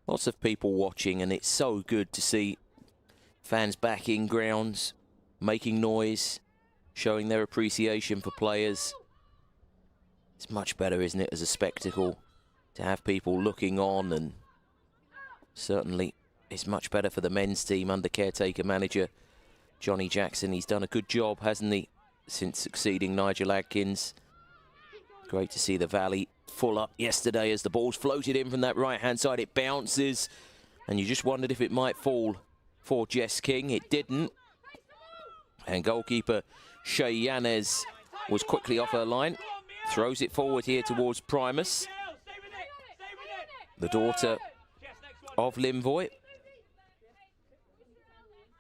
Lots of people watching, and it's so good to see fans back in grounds, making noise, showing their appreciation for players. It's much better, isn't it, as a spectacle, to have people looking on, and certainly it's much better for the men's team under caretaker manager Johnny Jackson. He's done a good job, hasn't he, since succeeding Nigel Adkins. Great to see the Valley full up yesterday as the ball's floated in from that right-hand side. It bounces, and you just wondered if it might fall for Jess King. It didn't. And goalkeeper Shay Yanez was quickly off her line. Throws it forward here towards Primus, the daughter of Limvoy.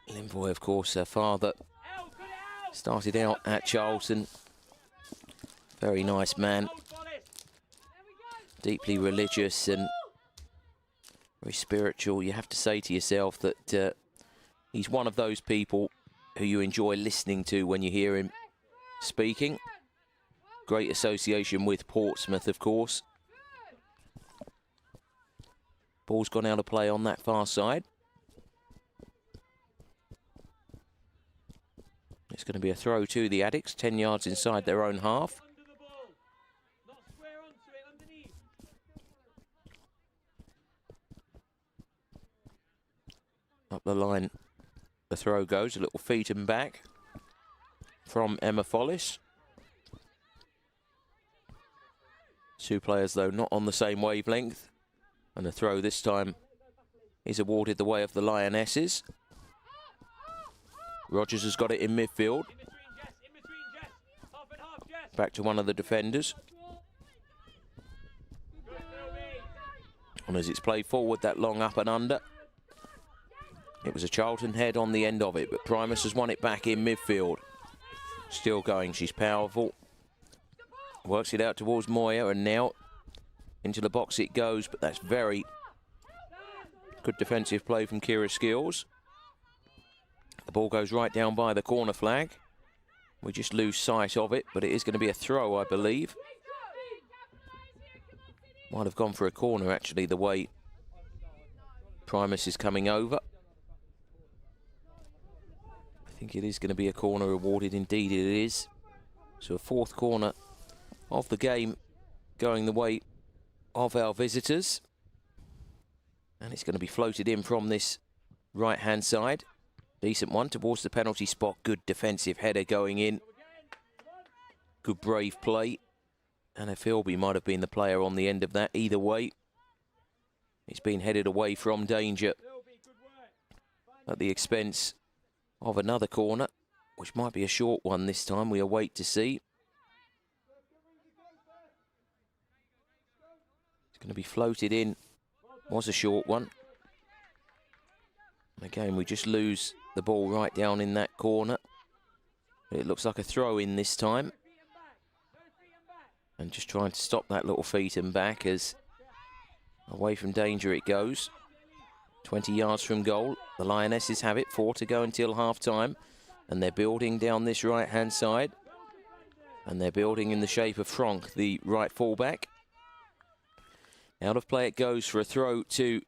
Limvoy, of course, her father started out at Charlton. Very nice man. Deeply religious and very spiritual. You have to say to yourself that he's one of those people who you enjoy listening to when you hear him speaking. Great association with Portsmouth, of course. Ball's gone out of play on that far side. It's going to be a throw to the Addicts, 10 yards inside their own half. Up the line, the throw goes, a little feet and back from Emma Follis. Two players, though, not on the same wavelength. And the throw this time is awarded the way of the Lionesses. Rogers has got it in midfield. Back to one of the defenders. And as it's played forward, that long up and under. It was a Charlton head on the end of it, but Primus has won it back in midfield. Still going, she's powerful. Works it out towards Moya, and now into the box it goes, but that's very good defensive play from Kira Skills. The ball goes right down by the corner flag. We just lose sight of it, but it is going to be a throw, I believe. Might have gone for a corner, actually, the way Primus is coming over. I think it is going to be a corner awarded. Indeed it is. So a fourth corner of the game going the way of our visitors. And it's going to be floated in from this right-hand side. Decent one towards the penalty spot. Good defensive header going in. Good brave play. Anna Philby might have been the player on the end of that. Either way, it's been headed away from danger at the expense of another corner, which might be a short one this time. We await to see. It's going to be floated in. Was a short one. Again, we just lose the ball right down in that corner. It looks like a throw in this time. And just trying to stop that little feet and back as Away from danger it goes. 20 yards from goal. The Lionesses have it. 4 to go until half-time. And they're building down this right-hand side. And they're building in the shape of Franck, the right fullback. Out of play it goes for a throw to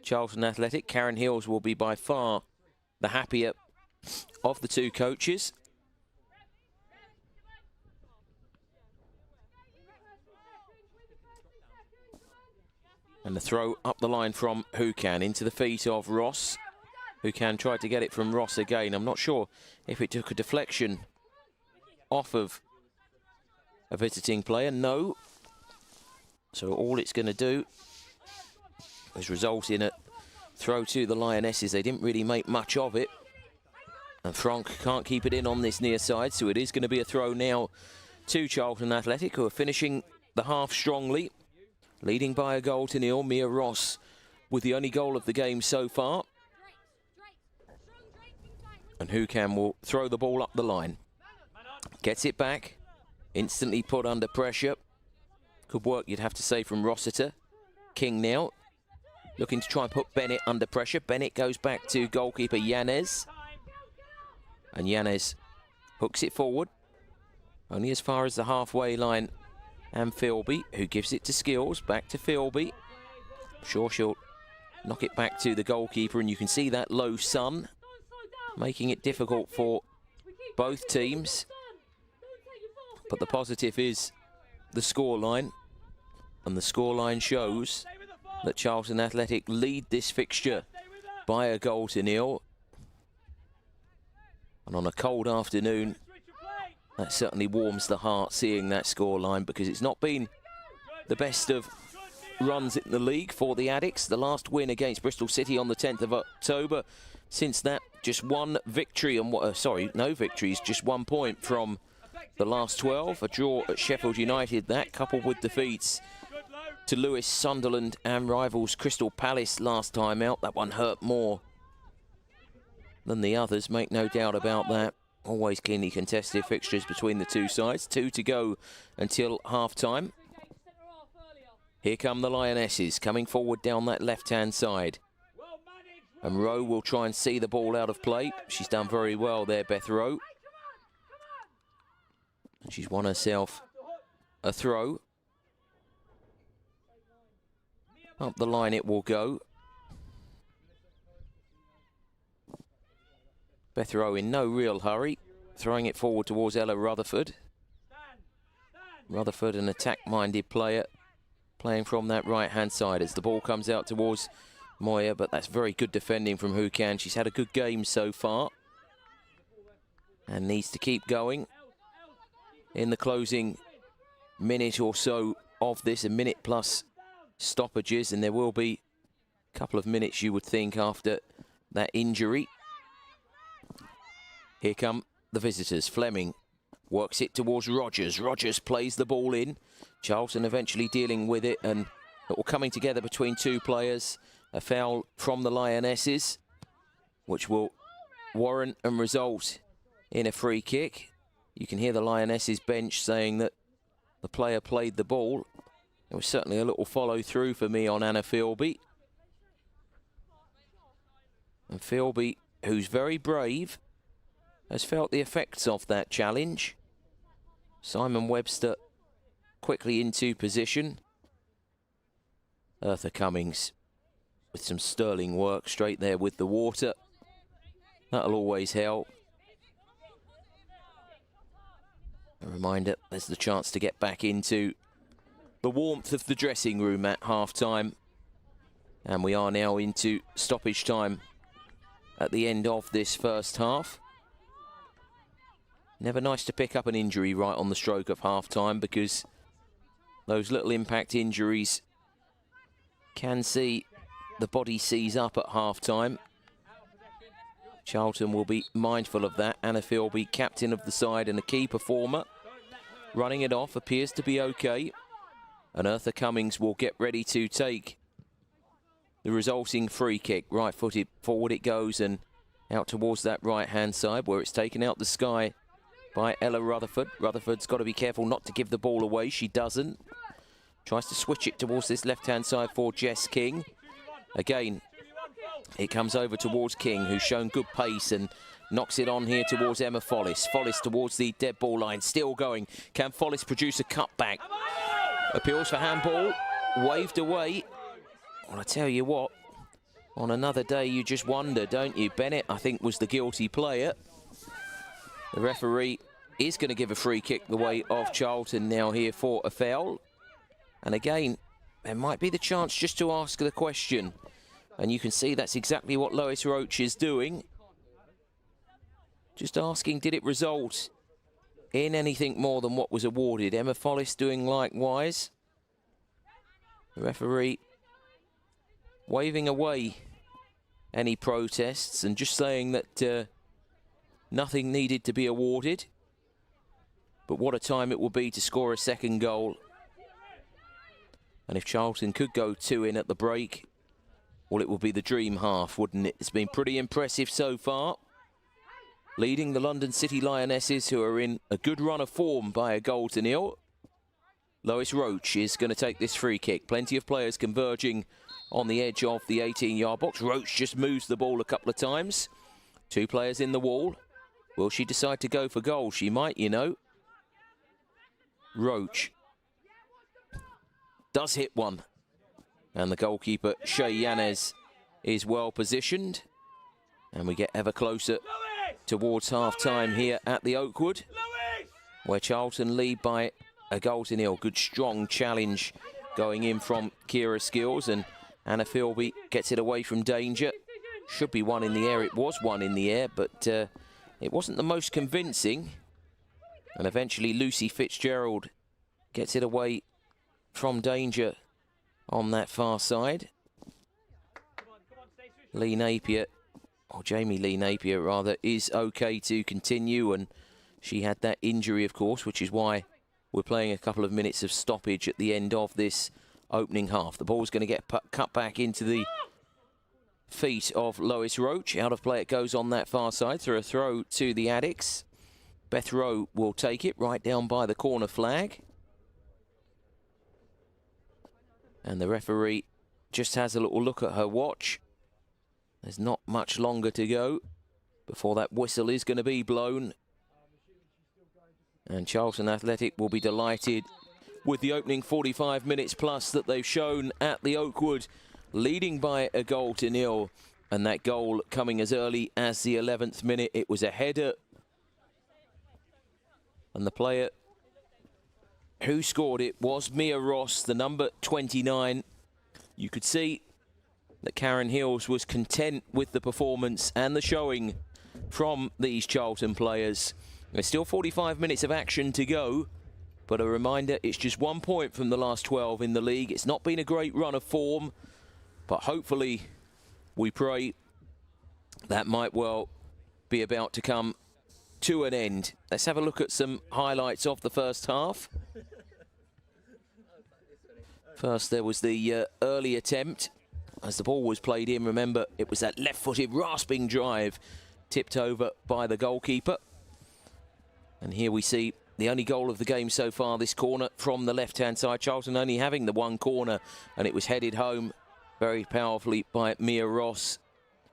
Charlton Athletic. Karen Hills will be by far the happier of the two coaches. And the throw up the line from Hukan into the feet of Ross. Hukan tried to get it from Ross again. I'm not sure if it took a deflection off of a visiting player. No. So all it's going to do is result in a throw to the Lionesses. They didn't really make much of it. And Franck can't keep it in on this near side. So it is going to be a throw now to Charlton Athletic, who are finishing the half strongly. Leading by a goal to nil. Mia Ross with the only goal of the game so far. And Hukan will throw the ball up the line. Gets it back. Instantly put under pressure. Good work, you'd have to say, from Rossiter. King now looking to try and put Bennett under pressure. Bennett goes back to goalkeeper Yanez. And Yanez hooks it forward. Only as far as the halfway line. And Philby, who gives it to Skills, back to Philby. Sure, she'll knock it back to the goalkeeper, and you can see that low sun making it difficult for both teams. But the positive is the scoreline, and the scoreline shows that Charlton Athletic lead this fixture by a goal to nil. And on a cold afternoon, that certainly warms the heart seeing that scoreline, because it's not been the best of runs in the league for the Addicts. The last win against Bristol City on the 10th of October. Since that, just one victory and no victories, just 1 point from the last 12. A draw at Sheffield United, that coupled with defeats to Lewis, Sunderland and rivals Crystal Palace last time out. That one hurt more than the others, make no doubt about that. Always keenly contested fixtures between the two sides. 2 to go until half-time. Here come the Lionesses coming forward down that left-hand side. And Rowe will try and see the ball out of play. She's done very well there, Beth Rowe. And she's won herself a throw. Up the line it will go. Beth Rowe in no real hurry, throwing it forward towards Ella Rutherford. Rutherford, an attack-minded player, playing from that right-hand side as the ball comes out towards Moya, but that's very good defending from Hukan. She's had a good game so far and needs to keep going in the closing minute or so of this, a minute plus stoppages, and there will be a couple of minutes, you would think, after that injury. Here come the visitors. Fleming works it towards Rogers. Rogers plays the ball in. Charlton eventually dealing with it, and it all coming together between two players. A foul from the Lionesses, which will warrant and result in a free kick. You can hear the Lionesses bench saying that the player played the ball. There was certainly a little follow through for me on Anna Philby. And Philby, who's very brave, has felt the effects of that challenge. Simon Webster quickly into position. Eartha Cummings with some sterling work straight there with the water. That'll always help. A reminder, there's the chance to get back into the warmth of the dressing room at half-time. And we are now into stoppage time at the end of this first half. Never nice to pick up an injury right on the stroke of half-time, because those little impact injuries can see the body seize up at half-time. Charlton will be mindful of that. Anna Philby, captain of the side and a key performer, running it off, appears to be okay. And Eartha Cummings will get ready to take the resulting free kick. Right-footed forward it goes and out towards that right-hand side, where it's taken out the sky by Ella Rutherford. Rutherford's got to be careful not to give the ball away. She doesn't. Tries to switch it towards this left-hand side for Jess King. Again, it comes over towards King, who's shown good pace and knocks it on here towards Emma Follis. Follis towards the dead ball line, still going. Can Follis produce a cutback? Appeals for handball, waved away. Well, I tell you what, on another day you just wonder, don't you? Bennett, I think, was the guilty player. The referee is going to give a free kick the way of Charlton now here for a foul. And again, there might be the chance just to ask the question. And you can see that's exactly what Lois Roach is doing. Just asking, did it result in anything more than what was awarded? Emma Follis doing likewise. The referee waving away any protests and just saying that nothing needed to be awarded. But what a time it will be to score a second goal. And if Charlton could go 2 in at the break, well, it will be the dream half, wouldn't it? It's been pretty impressive so far. Leading the London City Lionesses, who are in a good run of form, by a goal to nil. Lois Roach is going to take this free kick. Plenty of players converging on the edge of the 18-yard box. Roach just moves the ball a couple of times. 2 players in the wall. Will she decide to go for goal? She might, you know. Roach does hit one. And the goalkeeper, Shay Yanez, is well positioned. And we get ever closer towards half-time here at the Oakwood, where Charlton lead by a goal to nil. Good strong challenge going in from Kira Skills, and Anna Philby gets it away from danger. Should be one in the air. It was one in the air, but it wasn't the most convincing. And eventually Lucy Fitzgerald gets it away from danger on that far side. Lee Napier, or Jamie Lee Napier rather, is okay to continue, and she had that injury, of course, which is why we're playing a couple of minutes of stoppage at the end of this opening half. The ball's going to get cut back into the feet of Lois Roach. Out of play it goes on that far side through a throw to the Addicts. Beth Rowe will take it right down by the corner flag. And the referee just has a little look at her watch. There's not much longer to go before that whistle is going to be blown. And Charlton Athletic will be delighted with the opening 45 minutes plus that they've shown at the Oakwood, leading by a goal to nil. And that goal coming as early as the 11th minute. It was a header. And the player who scored it was Mia Ross, the number 29. You could see that Karen Hills was content with the performance and the showing from these Charlton players. There's still 45 minutes of action to go, but a reminder, it's just 1 point from the last 12 in the league. It's not been a great run of form, but hopefully we pray that might well be about to come to an end. Let's have a look at some highlights of the first half. First, there was the early attempt as the ball was played in. Remember, it was that left-footed rasping drive tipped over by the goalkeeper. And here we see the only goal of the game so far, this corner from the left-hand side. Charlton only having the one corner, and it was headed home very powerfully by Mia Ross.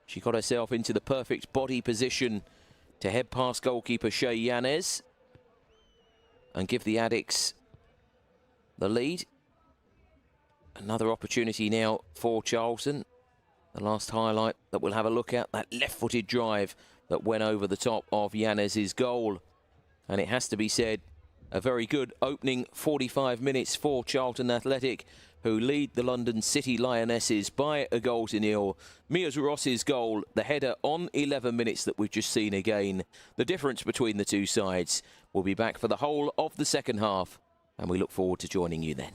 She got herself into the perfect body position to head past goalkeeper Shay Yanez and give the Addicts the lead. Another opportunity now for Charlton. The last highlight that we'll have a look at, that left-footed drive that went over the top of Yanez's goal. And it has to be said, a very good opening 45 minutes for Charlton Athletic, who lead the London City Lionesses by a goal to nil. Mia Ross's goal, the header on 11 minutes that we've just seen again. The difference between the two sides. We'll be back for the whole of the second half, and we look forward to joining you then.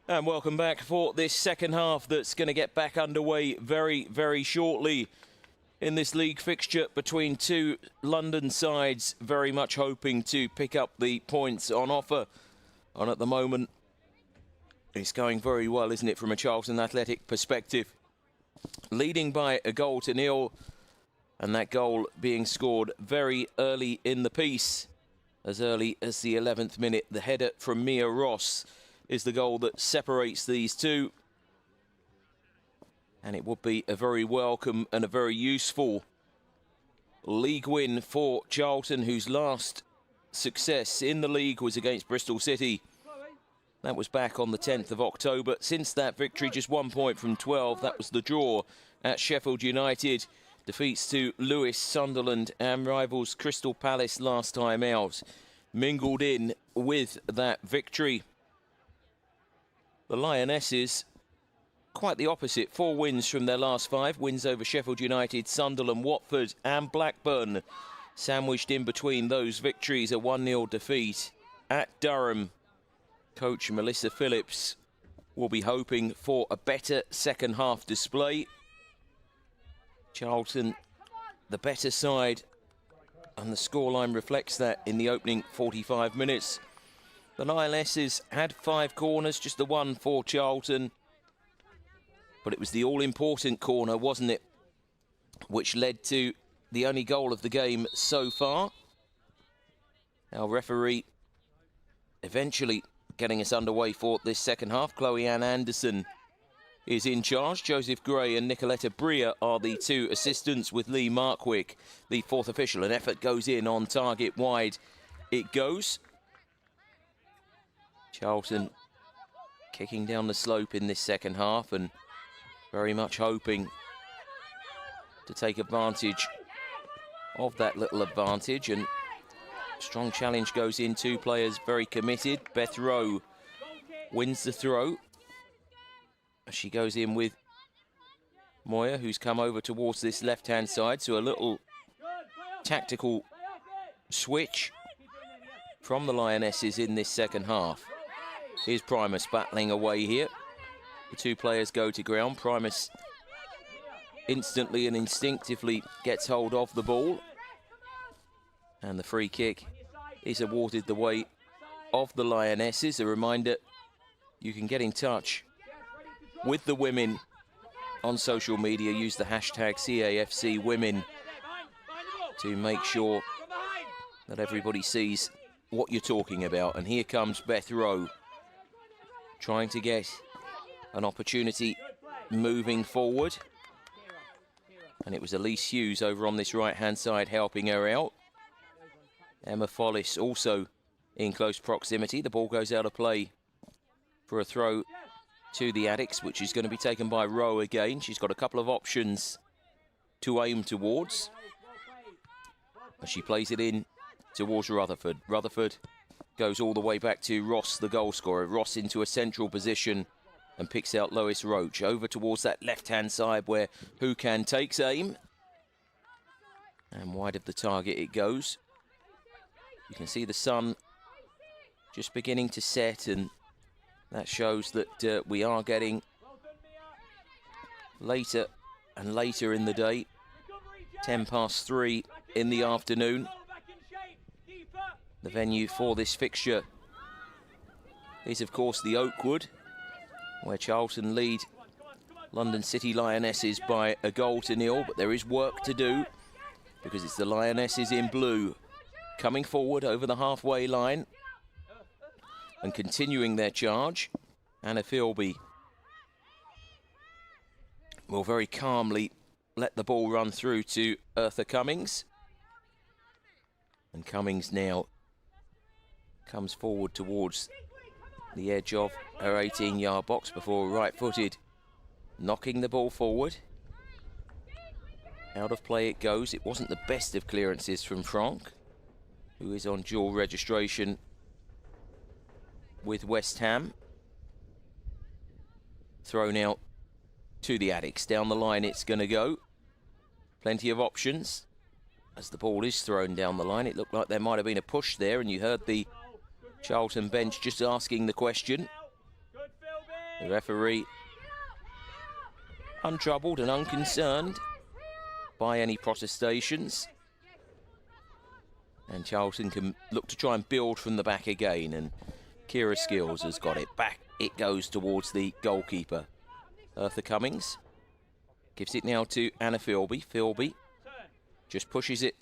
And welcome back for this second half that's going to get back underway very, very shortly in this league fixture between two London sides, very much hoping to pick up the points on offer. And at the moment, it's going very well, isn't it, from a Charlton Athletic perspective? Leading by a goal to nil, and that goal being scored very early in the piece. As early as the 11th minute, the header from Mia Ross is the goal that separates these two. And it would be a very welcome and a very useful league win for Charlton, whose last success in the league was against Bristol City. That was back on the 10th of October. Since that victory, just 1 point from 12. That was the draw at Sheffield United. Defeats to Lewes, Sunderland and rivals Crystal Palace last time out mingled in with that victory. The Lionesses, quite the opposite. 4 wins from their last 5. Wins over Sheffield United, Sunderland, Watford and Blackburn. Sandwiched in between those victories, a 1-0 defeat at Durham. Coach Melissa Phillips will be hoping for a better second half display. Charlton, the better side, and the scoreline reflects that in the opening 45 minutes. The Lionesses had 5 corners, just the one for Charlton. But it was the all-important corner, wasn't it, which led to the only goal of the game so far. Our referee eventually getting us underway for this second half. Chloe Ann Anderson is in charge. Joseph Gray and Nicoletta Bria are the 2 assistants, with Lee Markwick, the 4th official. An effort goes in on target, wide it goes. Charlton kicking down the slope in this second half and very much hoping to take advantage of that little advantage. And strong challenge goes in, 2 players very committed. Beth Rowe wins the throw. She goes in with Moya, who's come over towards this left-hand side. So a little tactical switch from the Lionesses in this second half. Here's Primus battling away here. The 2 players go to ground. Primus instantly and instinctively gets hold of the ball. And the free kick is awarded the way of the Lionesses. A reminder, you can get in touch with the women on social media. Use the hashtag CAFC Women to make sure that everybody sees what you're talking about. And here comes Beth Rowe, trying to get an opportunity moving forward. And it was Elise Hughes over on this right-hand side helping her out. Emma Follis also in close proximity. The ball goes out of play for a throw to the Addicts, which is going to be taken by Rowe again. She's got a couple of options to aim towards. As she plays it in towards Rutherford. Rutherford goes all the way back to Ross, the goal scorer. Ross into a central position and picks out Lois Roach. Over towards that left-hand side where Hukan takes aim. And wide of the target it goes. You can see the sun just beginning to set, and that shows that we are getting later and later in the day. 3:10 in the afternoon. The venue for this fixture is, of course, the Oakwood, where Charlton lead London City Lionesses by a goal to nil. But there is work to do, because it's the Lionesses in blue coming forward over the halfway line and continuing their charge. Anna Philby will very calmly let the ball run through to Eartha Cummings. And Cummings now comes forward towards the edge of her 18-yard box before right-footed knocking the ball forward. Out of play it goes. It wasn't the best of clearances from Franck, who is on dual registration with West Ham. Thrown out to the Addicts. Down the line it's going to go. Plenty of options as the ball is thrown down the line. It looked like there might have been a push there, and you heard the Charlton bench just asking the question. The referee untroubled and unconcerned by any protestations. And Charlton can look to try and build from the back again. And Kira Skills has got it back. It goes towards the goalkeeper, Eartha Cummings. Gives it now to Anna Philby. Philby just pushes it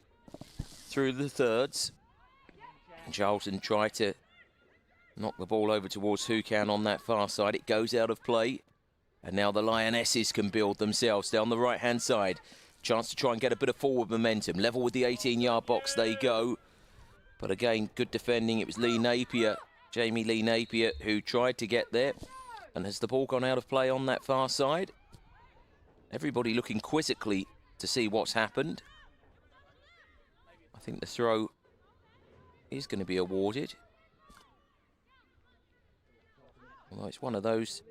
through the thirds. And Charlton try to knock the ball over towards who can on that far side. It goes out of play. And now the Lionesses can build themselves down the right-hand side. Chance to try and get a bit of forward momentum. Level with the 18-yard box they go. But again, good defending. It was Lee Napier, Jamie Lee Napier, who tried to get there. And has the ball gone out of play on that far side? Everybody looking quizzically to see what's happened. I think the throw is going to be awarded. Although it's one of those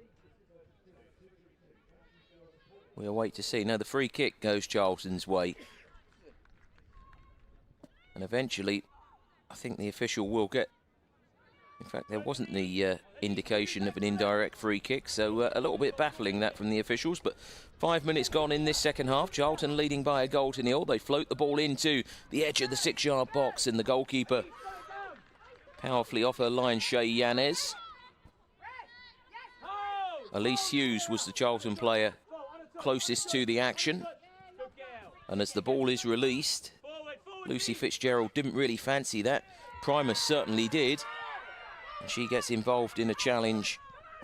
we'll wait to see. Now the free kick goes Charlton's way. And eventually, I think the official will get... In fact, there wasn't the indication of an indirect free kick, so a little bit baffling that from the officials. But 5 minutes gone in this second half. Charlton leading by a goal to nil. They float the ball into the edge of the 6-yard box, and the goalkeeper powerfully off her line, Shay Yanez. Elise Hughes was the Charlton player closest to the action. And as the ball is released, Lucy Fitzgerald didn't really fancy that. Primus certainly did. And she gets involved in a challenge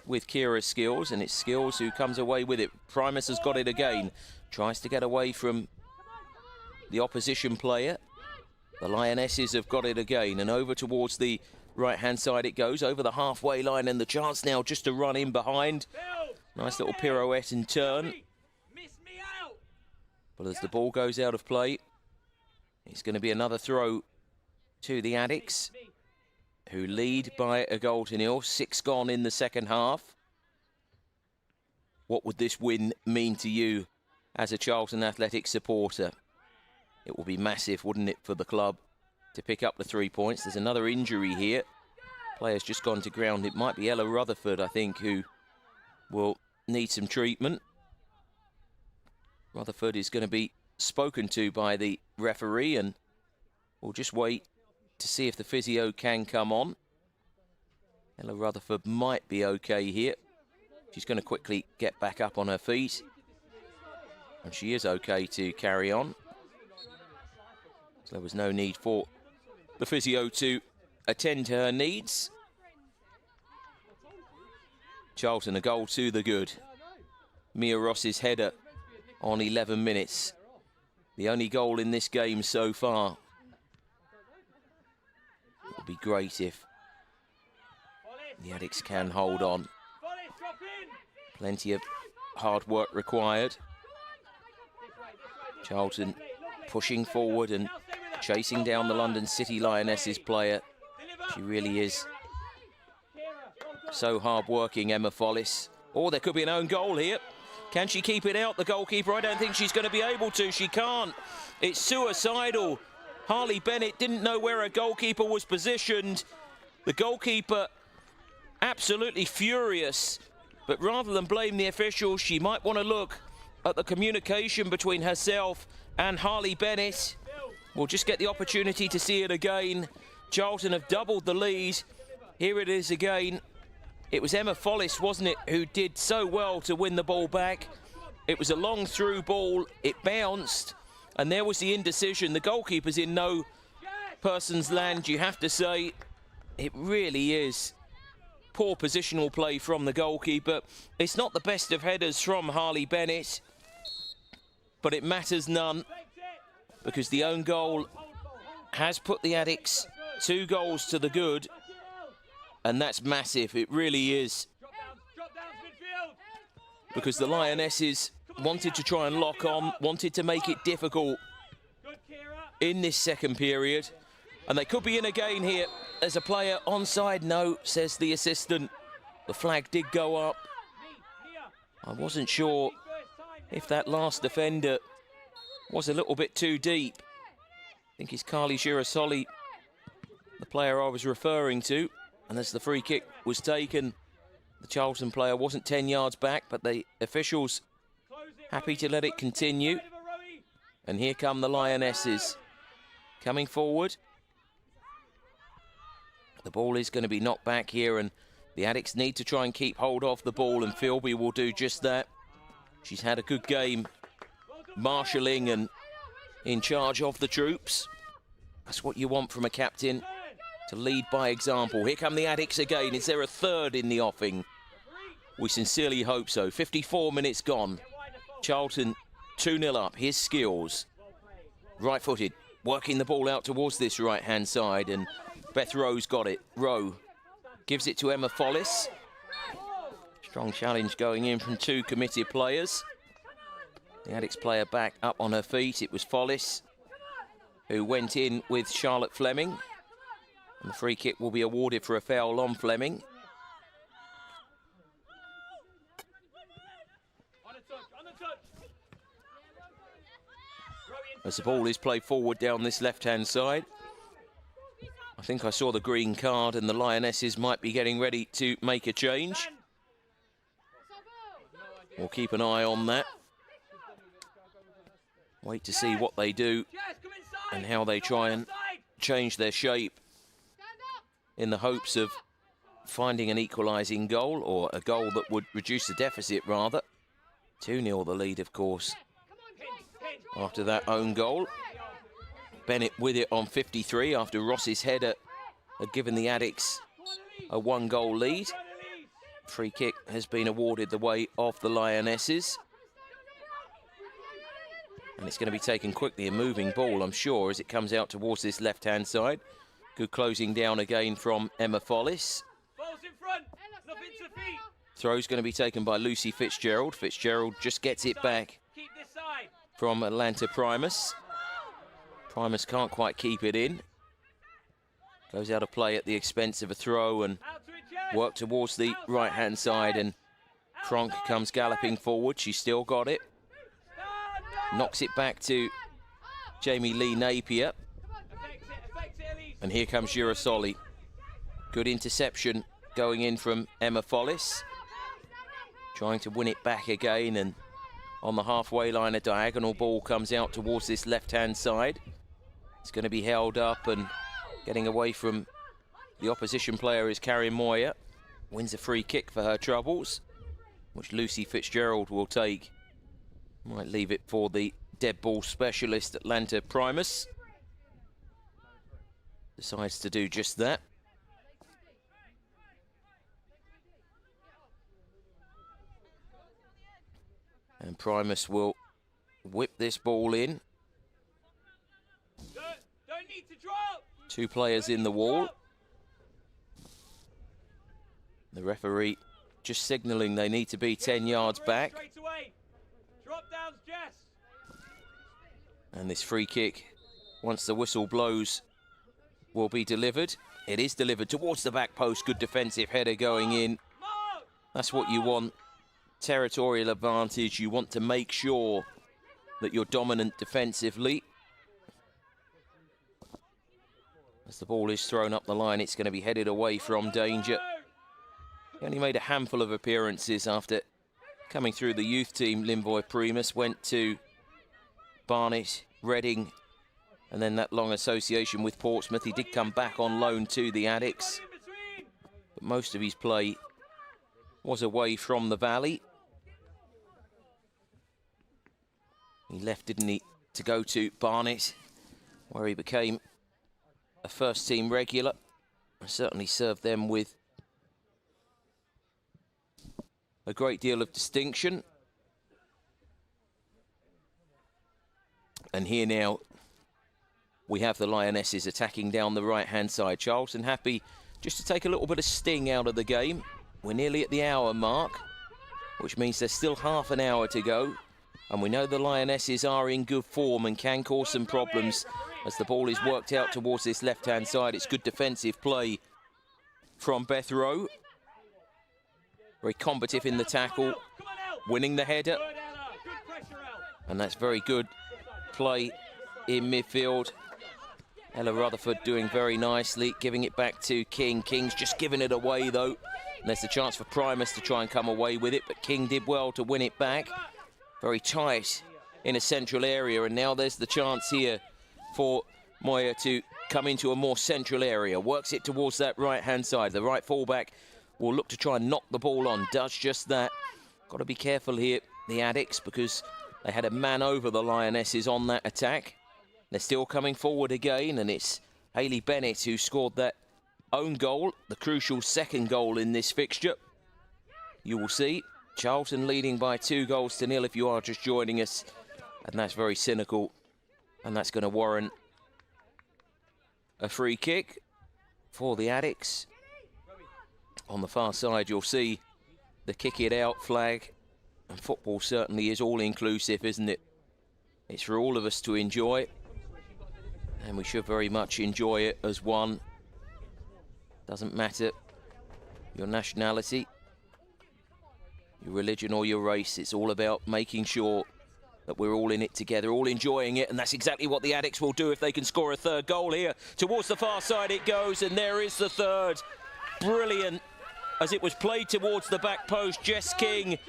with Kira Skills, and it's Skills who comes away with it. Primus has got it again. Tries to get away from the opposition player. The Lionesses have got it again, and over towards the right-hand side it goes, over the halfway line, and the chance now just to run in behind. Nice little pirouette and turn. But as the ball goes out of play, it's going to be another throw to the Addicts, who lead by a goal to nil. 6 gone in the second half. What would this win mean to you as a Charlton Athletic supporter? It will be massive, wouldn't it, for the club to pick up the 3 points. There's another injury here. Player's just gone to ground. It might be Ella Rutherford, I think, who will need some treatment. Rutherford is going to be spoken to by the referee, and we'll just wait to see if the physio can come on. Ella Rutherford might be okay here. She's going to quickly get back up on her feet. And she is okay to carry on. So there was no need for the physio to attend to her needs. Charlton a goal to the good. Mia Ross's header on 11 minutes. The only goal in this game so far. It would be great if the Addicts can hold on. Plenty of hard work required. Charlton pushing forward and chasing down the London City Lionesses player. She really is so hard-working, Emma Follis. Oh, there could be an own goal here. Can she keep it out, the goalkeeper? I don't think she's going to be able to. She can't. It's suicidal. Harley Bennett didn't know where her goalkeeper was positioned. The goalkeeper absolutely furious. But rather than blame the officials, she might want to look at the communication between herself and Harley Bennett. We'll just get the opportunity to see it again. Charlton have doubled the lead. Here it is again. It was Emma Follis, wasn't it, who did so well to win the ball back. It was a long through ball. It bounced, and there was the indecision. The goalkeeper's in no person's land, you have to say. It really is poor positional play from the goalkeeper. It's not the best of headers from Harley Bennett, but it matters none, because the own goal has put the Addicts 2 goals to the good. And that's massive, it really is. Because the Lionesses wanted to try and lock on, wanted to make it difficult in this second period. And they could be in again here. There's a player onside. No, says the assistant. The flag did go up. I wasn't sure if that last defender was a little bit too deep. I think it's Carly Girasoli, the player I was referring to. And as the free kick was taken, The Charlton player wasn't 10 yards back, but the officials happy to let it continue. And here come the Lionesses coming forward. The ball is going to be knocked back here, and the Addicts need to try and keep hold of the ball, and Philby will do just that. She's had a good game marshalling and in charge of the troops. That's what you want from a captain, to lead by example. Here come the Addicts again. Is there a third in the offing? We sincerely hope so. 54 minutes gone. Charlton 2-0 up. Here's Skills. Right-footed, working the ball out towards this right-hand side, and Beth Rowe's got it. Rowe gives it to Emma Follis. Strong challenge going in from two committed players. The Addicts player back up on her feet. It was Follis who went in with Charlotte Fleming. And the free kick will be awarded for a foul on Fleming. As the ball is played forward down this left-hand side. I think I saw the green card, and the Lionesses might be getting ready to make a change. We'll keep an eye on that. Wait to see what they do and how they try and change their shape in the hopes of finding an equalising goal, or a goal that would reduce the deficit rather. 2-0 the lead, of course, after that own goal. Bennett with it on 53 after Ross's header had given the Addicts a 1-goal lead. Free kick has been awarded the way of the Lionesses. And it's going to be taken quickly, a moving ball, I'm sure, as it comes out towards this left-hand side. Good closing down again from Emma Follis. Throw's going to be taken by Lucy Fitzgerald. Fitzgerald just gets it back from Atlanta Primus. Primus can't quite keep it in. Goes out of play at the expense of a throw, and work towards the right-hand side, and Cronk comes galloping forward. She's still got it. Knocks it back to Jamie Lee Napier. And here comes Girasoli. Good interception going in from Emma Follis. Trying to win it back again, and on the halfway line a diagonal ball comes out towards this left-hand side. It's going to be held up, and getting away from the opposition player is Karen Moyer. Wins a free kick for her troubles, which Lucy Fitzgerald will take. Might leave it for the dead ball specialist Atlanta Primus. Decides to do just that. And Primus will whip this ball in. Two players in the wall. The referee just signalling they need to be 10 yards back. And this free kick, once the whistle blows, will be delivered. It is delivered towards the back post. Good defensive header going in. That's what you want. Territorial advantage. You want to make sure that you're dominant defensively. As the ball is thrown up the line, it's going to be headed away from danger. He only made a handful of appearances after coming through the youth team. Limboy Primus went to Barnet, Reading, and then that long association with Portsmouth. He did come back on loan to the Addicts, but most of his play was away from the Valley. He left, didn't he, to go to Barnet, where he became a first-team regular. Certainly served them with a great deal of distinction. And here now we have the Lionesses attacking down the right-hand side. Charlton happy just to take a little bit of sting out of the game. We're nearly at the hour mark, which means there's still half an hour to go. And we know the Lionesses are in good form and can cause some problems as the ball is worked out towards this left-hand side. It's good defensive play from Beth Rowe. Very combative in the tackle, winning the header. And that's very good play in midfield. Ella Rutherford doing very nicely, giving it back to King. King's just giving it away, though. And there's the chance for Primus to try and come away with it, but King did well to win it back. Very tight in a central area, and now there's the chance here for Moya to come into a more central area. Works it towards that right-hand side. The right fullback will look to try and knock the ball on. Does just that. Got to be careful here, the Addicts, because they had a man over the Lionesses on that attack. They're still coming forward again, and it's Hayley Bennett who scored that own goal, the crucial second goal in this fixture. You will see Charlton leading by 2-0 if you are just joining us, and that's very cynical, and that's going to warrant a free kick for the Addicts. On the far side, you'll see the kick it out flag, and football certainly is all-inclusive, isn't it? It's for all of us to enjoy, and we should very much enjoy it as one. Doesn't matter your nationality, your religion or your race. It's all about making sure that we're all in it together, all enjoying it, and that's exactly what the Addicts will do if they can score a third goal here. Towards the far side it goes, and there is the third. Brilliant, as it was played towards the back post. Jess King,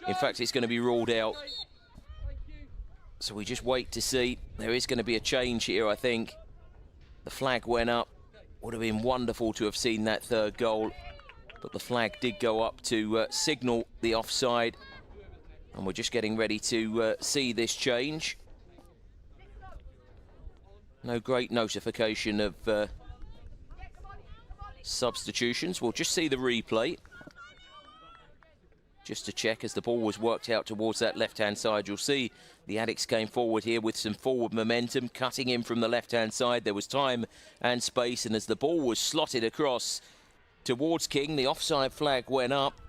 in fact, it's going to be ruled out. So we just wait to see. There is going to be a change here, I think. The flag went up. Would have been wonderful to have seen that third goal, but the flag did go up to signal the offside, and we're just getting ready to see this change. No great notification of substitutions. We'll just see the replay just to check as the ball was worked out towards that left-hand side. You'll see the Addicts came forward here with some forward momentum, cutting in from the left-hand side. There was time and space, and as the ball was slotted across towards King, the offside flag went up,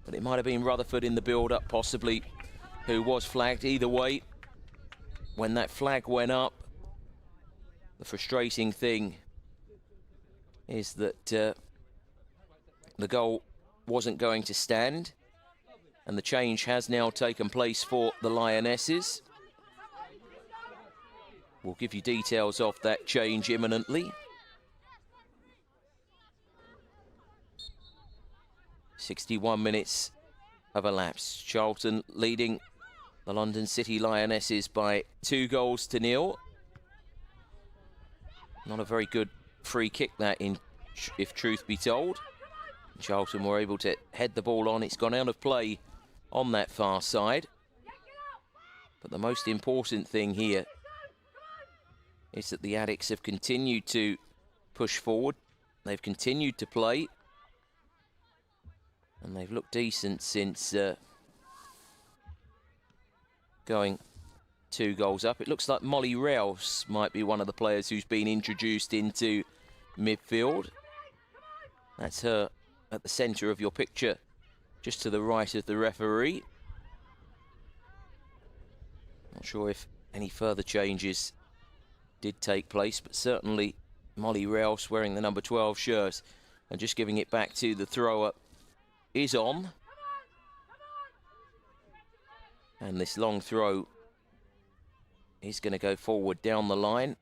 but it might have been Rutherford in the build-up, possibly, who was flagged. Either way, when that flag went up, the frustrating thing is that the goal wasn't going to stand, and the change has now taken place for the Lionesses. We'll give you details of that change imminently. 61 minutes have elapsed. Charlton leading the London City Lionesses by 2-0. Not a very good free kick that, if truth be told. Charlton were able to head the ball on. It's gone out of play on that far side. But the most important thing here is that the Addicts have continued to push forward. They've continued to play, and they've looked decent since going 2 goals up. It looks like Molly Rouse might be one of the players who's been introduced into midfield. That's her at the centre of your picture, just to the right of the referee. Not sure if any further changes did take place, but certainly Molly Rouse wearing the number 12 shirt and just giving it back to the thrower is on. And this long throw is going to go forward down the line,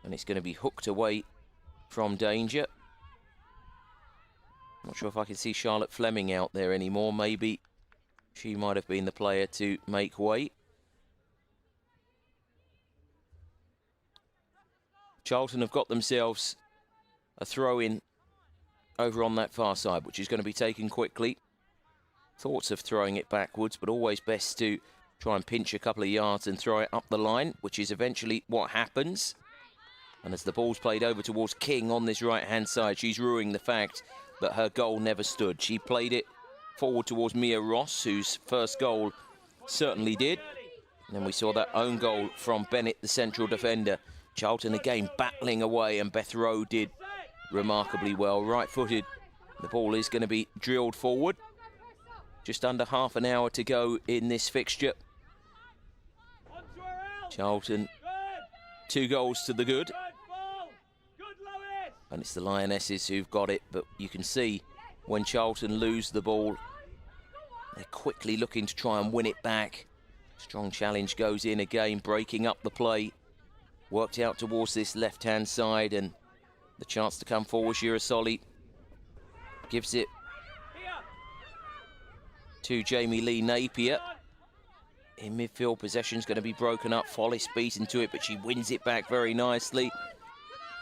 and it's going to be hooked away from danger. Not sure if I can see Charlotte Fleming out there anymore. Maybe she might have been the player to make way. Charlton have got themselves a throw-in over on that far side, which is going to be taken quickly. Thoughts of throwing it backwards, but always best to try and pinch a couple of yards and throw it up the line, which is eventually what happens. And as the ball's played over towards King on this right-hand side, she's ruining the fact that her goal never stood. She played it forward towards Mia Ross, whose first goal certainly did. And then we saw that own goal from Bennett, the central defender. Charlton again battling away, and Beth Rowe did remarkably well. Right-footed, the ball is going to be drilled forward. Just under half an hour to go in this fixture. Charlton, 2 goals to the good. And it's the Lionesses who've got it, but you can see when Charlton lose the ball, they're quickly looking to try and win it back. Strong challenge goes in again, breaking up the play. Worked out towards this left-hand side, and the chance to come forward. Girasoli gives it to Jamie Lee Napier. In midfield, possession's going to be broken up. Follis beat into it, but she wins it back very nicely.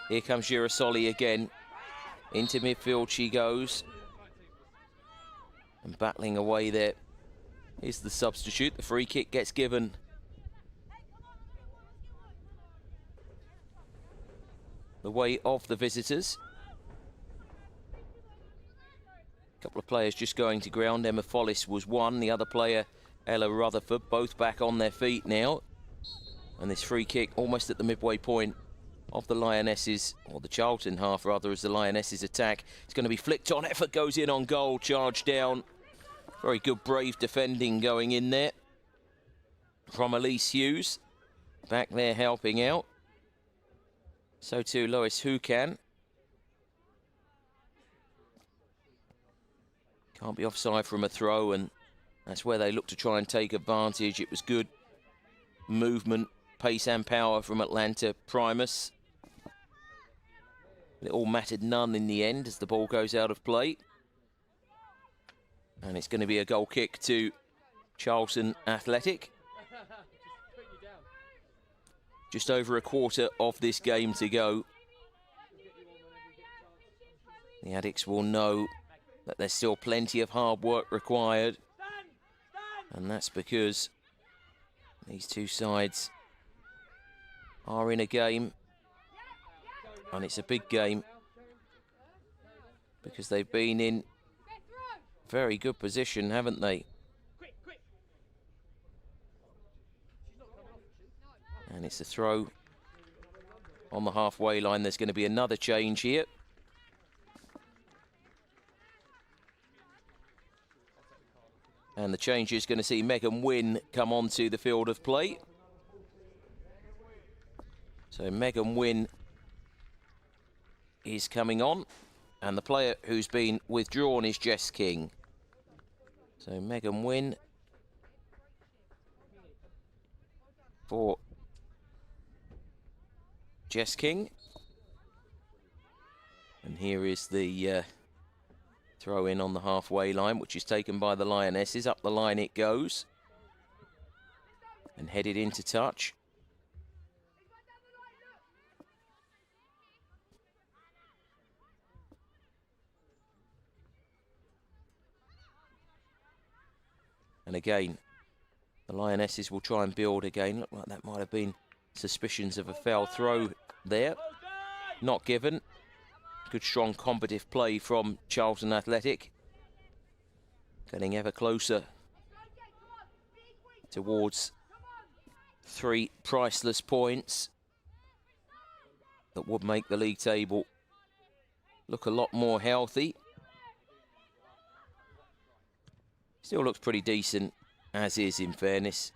Here comes Girasoli again. Into midfield she goes. And battling away there is the substitute. The free kick gets given. The way of the visitors. A couple of players just going to ground. Emma Follis was one. The other player, Ella Rutherford, both back on their feet now. And this free kick almost at the midway point of the Lionesses, or the Charlton half rather, as the Lionesses attack. It's going to be flicked on. Effort goes in on goal. Charge down. Very good, brave defending going in there from Elise Hughes. Back there helping out. So too Lois Hukan. Can't be offside from a throw, and that's where they look to try and take advantage. It was good movement, pace and power from Atlanta Primus. It all mattered none in the end as the ball goes out of play. And it's going to be a goal kick to Charlton Athletic. Just over a quarter of this game to go. The Addicts will know that there's still plenty of hard work required. And that's because these two sides are in a game. And it's a big game because they've been in very good position, haven't they? And it's a throw on the halfway line. There's going to be another change here. And the change is going to see Megan Wynn come onto the field of play. So Megan Wynn is coming on. And the player who's been withdrawn is Jess King. So Megan Wynn for Jess King. And here is the throw in on the halfway line, which is taken by the Lionesses. Up the line it goes. And headed into touch. And again, the Lionesses will try and build again. Looked like that might have been suspicions of a foul throw there. Not given. Good, strong, combative play from Charlton Athletic. Getting ever closer towards 3 priceless points that would make the league table look a lot more healthy. Still looks pretty decent, as is, in fairness.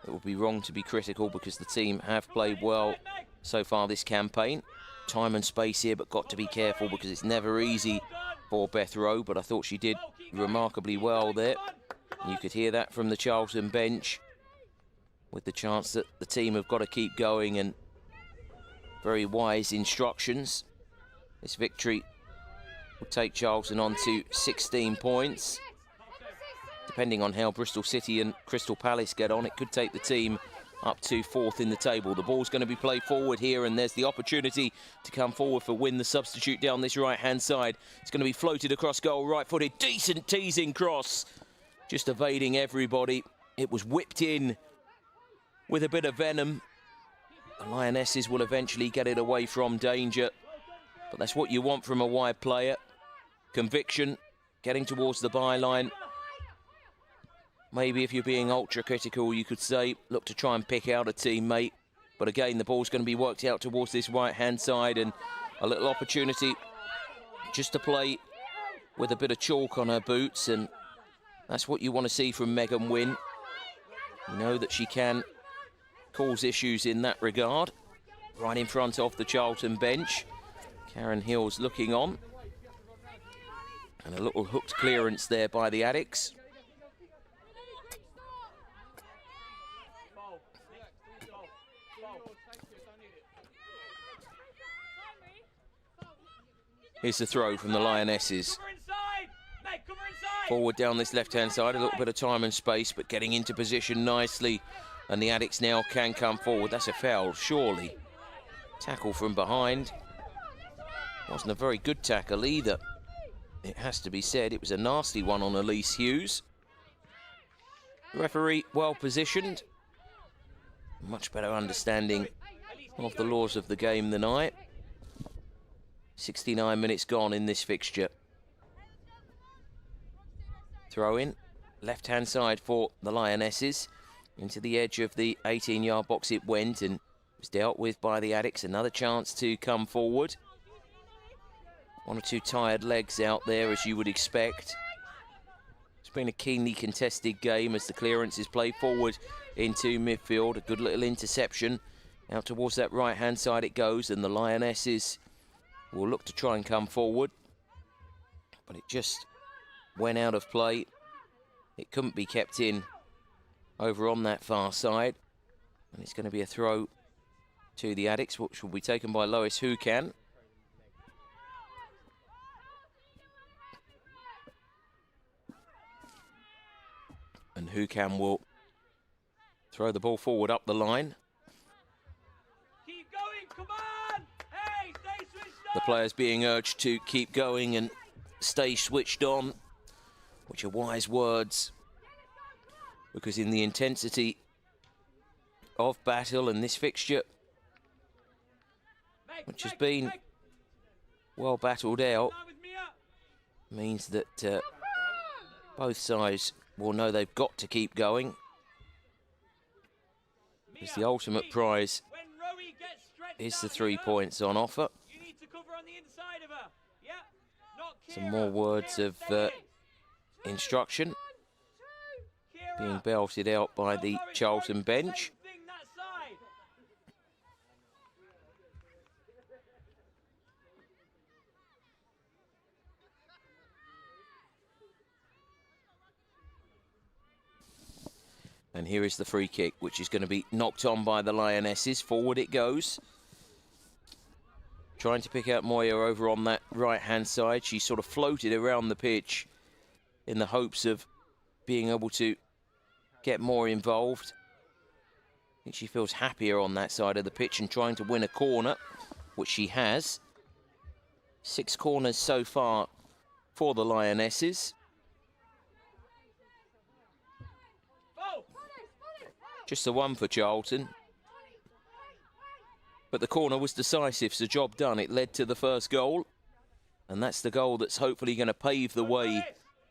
It would be wrong to be critical because the team have played well so far this campaign. Time and space here, but got to be careful because it's never easy for Beth Rowe, but I thought she did remarkably well there. You could hear that from the Charlton bench, with the chance that the team have got to keep going, and very wise instructions. This victory will take Charlton on to 16 points. Depending on how Bristol City and Crystal Palace get on, it could take the team up to 4th in the table. The ball's going to be played forward here, and there's the opportunity to come forward for Wynn, the substitute down this right-hand side. It's going to be floated across goal, right-footed, decent teasing cross. Just evading everybody. It was whipped in with a bit of venom. The Lionesses will eventually get it away from danger, but that's what you want from a wide player. Conviction, getting towards the byline. Maybe if you're being ultra-critical, you could say, look to try and pick out a teammate. But again, the ball's going to be worked out towards this right-hand side, and a little opportunity just to play with a bit of chalk on her boots, and that's what you want to see from Megan Wynn. You know that she can cause issues in that regard. Right in front of the Charlton bench. Karen Hills looking on. And a little hooked clearance there by the Addicts. Here's the throw from the Lionesses. Forward down this left-hand side, a little bit of time and space, but getting into position nicely. And the Addicts now can come forward. That's a foul, surely. Tackle from behind. Wasn't a very good tackle either. It has to be said, it was a nasty one on Elise Hughes. Referee well positioned. Much better understanding of the laws of the game than I. 69 minutes gone in this fixture. Throw in, left-hand side for the Lionesses. Into the edge of the 18-yard box it went and was dealt with by the Addicts. Another chance to come forward. One or two tired legs out there, as you would expect. It's been a keenly contested game as the clearance is played forward into midfield. A good little interception. Out towards that right-hand side it goes, and the Lionesses will look to try and come forward. But it just went out of play. It couldn't be kept in over on that far side. And it's going to be a throw to the Addicts, which will be taken by Lois Hukan. And Hukan will throw the ball forward up the line. Keep going, come on! Hey, stay switched on! The players being urged to keep going and stay switched on, which are wise words, because in the intensity of battle and this fixture, which has been well battled out, means that both sides will know they've got to keep going, because the ultimate prize is the 3 points on offer. Some more words of instruction being belted out by the Charlton bench. And here is the free kick, which is going to be knocked on by the Lionesses. Forward it goes. Trying to pick out Moya over on that right-hand side. She sort of floated around the pitch in the hopes of being able to get more involved. I think she feels happier on that side of the pitch and trying to win a corner, which she has. 6 corners so far for the Lionesses. Just the one for Charlton. But the corner was decisive, so job done. It led to the first goal. And that's the goal that's hopefully going to pave the way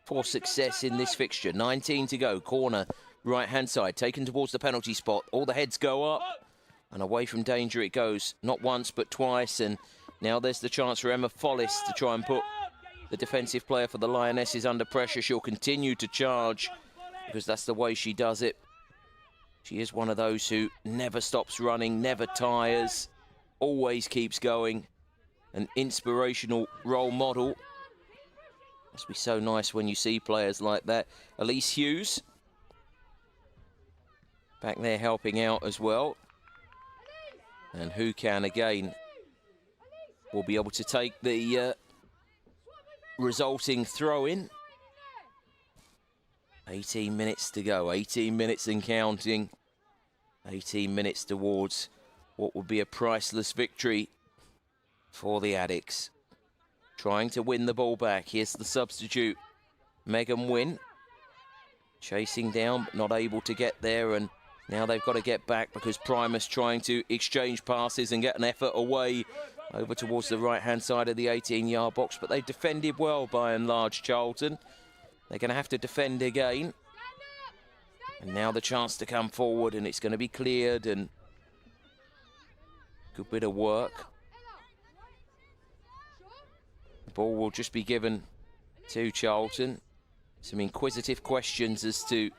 for success in this fixture. 19 to go. Corner, right-hand side, taken towards the penalty spot. All the heads go up. And away from danger it goes. Not once, but twice. And now there's the chance for Emma Follis to try and put the defensive player for the Lionesses under pressure. She'll continue to charge, because that's the way she does it. She is one of those who never stops running, never tires, always keeps going. An inspirational role model. Must be so nice when you see players like that. Elise Hughes, back there helping out as well. And Hukan again will be able to take the resulting throw-in. 18 minutes to go, 18 minutes and counting. 18 minutes towards what would be a priceless victory for the Addicts. Trying to win the ball back. Here's the substitute, Megan Wynn. Chasing down, but not able to get there. And now they've got to get back, because Primus trying to exchange passes and get an effort away over towards the right-hand side of the 18-yard box. But they've defended well by and large, Charlton. They're going to have to defend again. And now the chance to come forward, and it's going to be cleared, and good bit of work. The ball will just be given to Charlton. Some inquisitive questions as to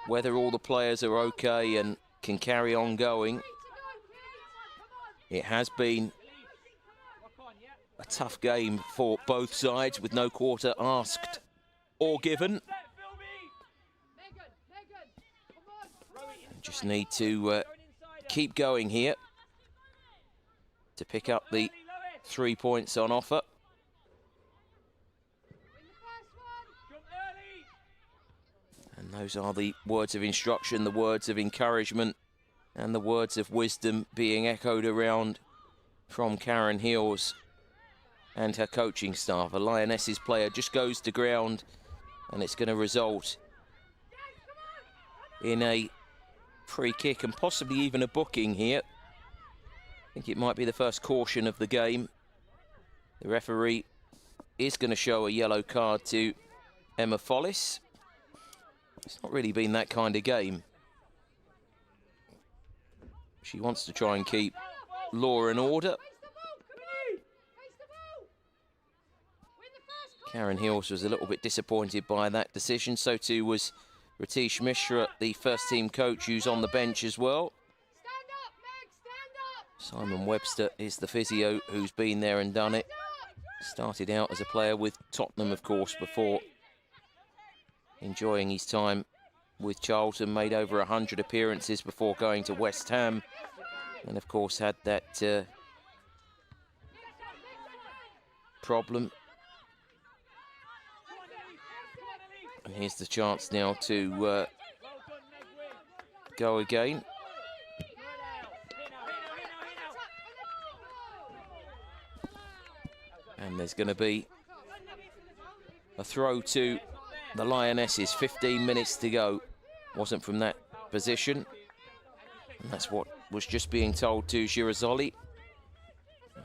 whether all the players are okay and can carry on going. It has been a tough game for both sides, with no quarter asked or given. Just need to keep going here to pick up the 3 points on offer. Those are the words of instruction, the words of encouragement, and the words of wisdom being echoed around from Karen Hills and her coaching staff. A Lionesses player just goes to ground, and it's going to result in a free kick and possibly even a booking here. I think it might be the first caution of the game. The referee is going to show a yellow card to Emma Follis. It's not really been that kind of game. She wants to try and keep law and order. Karen Hills was a little bit disappointed by that decision. So too was Ratish Mishra, the first team coach, who's on the bench as well. Simon Webster is the physio who's been there and done it. Started out as a player with Tottenham, of course, before enjoying his time with Charlton. Made over 100 appearances before going to West Ham. And, of course, had that problem. And here's the chance now to go again. And there's going to be a throw to the Lionesses. 15 minutes to go. Wasn't from that position. And that's what was just being told to Girasoli.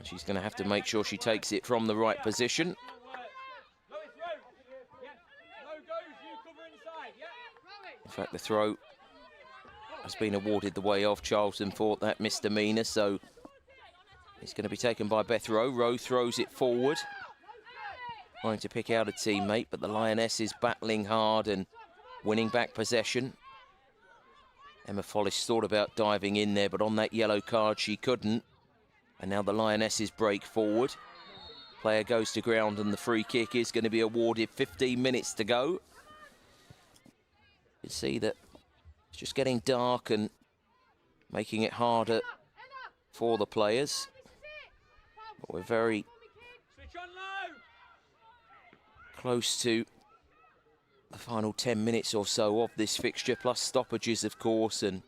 She's going to have to make sure she takes it from the right position. In fact, the throw has been awarded the way off. Charlton fought that misdemeanor, so it's going to be taken by Beth Rowe. Rowe throws it forward, trying to pick out a teammate, but the Lionesses battling hard and winning back possession. Emma Follis thought about diving in there, but on that yellow card she couldn't. And now the Lionesses break forward. Player goes to ground and the free kick is going to be awarded. 15 minutes to go. You can see that it's just getting dark and making it harder for the players. But we're very close to the final 10 minutes or so of this fixture, plus stoppages, of course, and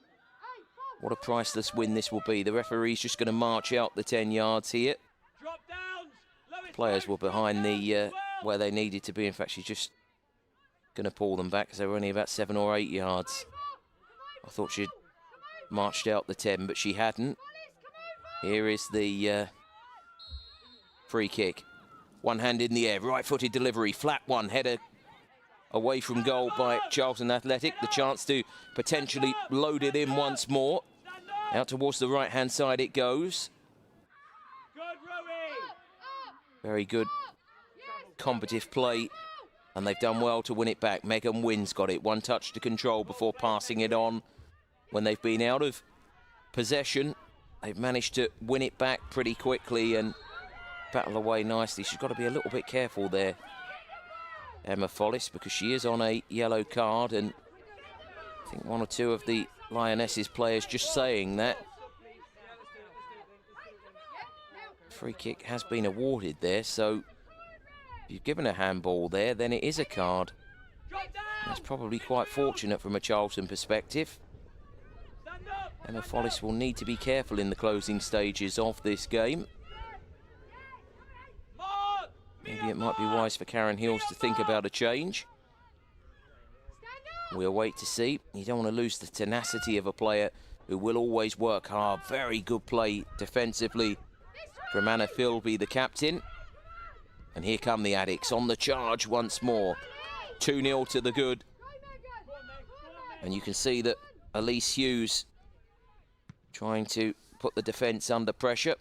what a priceless win this will be. The referee's just going to march out the 10 yards here. Players were behind the where they needed to be. In fact, she's just going to pull them back because they were only about 7 or 8 yards. I thought she'd marched out the 10, but she hadn't. Here is the free kick. One hand in the air, right-footed delivery, flat one, header away from goal by Charlton Athletic. The chance to potentially load it in once more. Out towards the right-hand side it goes. Very good combative play, and they've done well to win it back. Megan Wynn's got it. One touch to control before passing it on. When they've been out of possession, they've managed to win it back pretty quickly and battle away nicely. She's got to be a little bit careful there, Emma Follis, because she is on a yellow card, and I think one or two of the Lionesses players just saying that. Free kick has been awarded there, so if you've given a handball there, then it is a card. That's probably quite fortunate from a Charlton perspective. Emma Follis will need to be careful in the closing stages of this game. Maybe it might be wise for Karen Hills to think about a change. We'll wait to see. You don't want to lose the tenacity of a player who will always work hard. Very good play defensively from Anna Philby, the captain. And here come the Addicts on the charge once more. 2-0 to the good. And you can see that Elise Hughes trying to put the defence under pressure.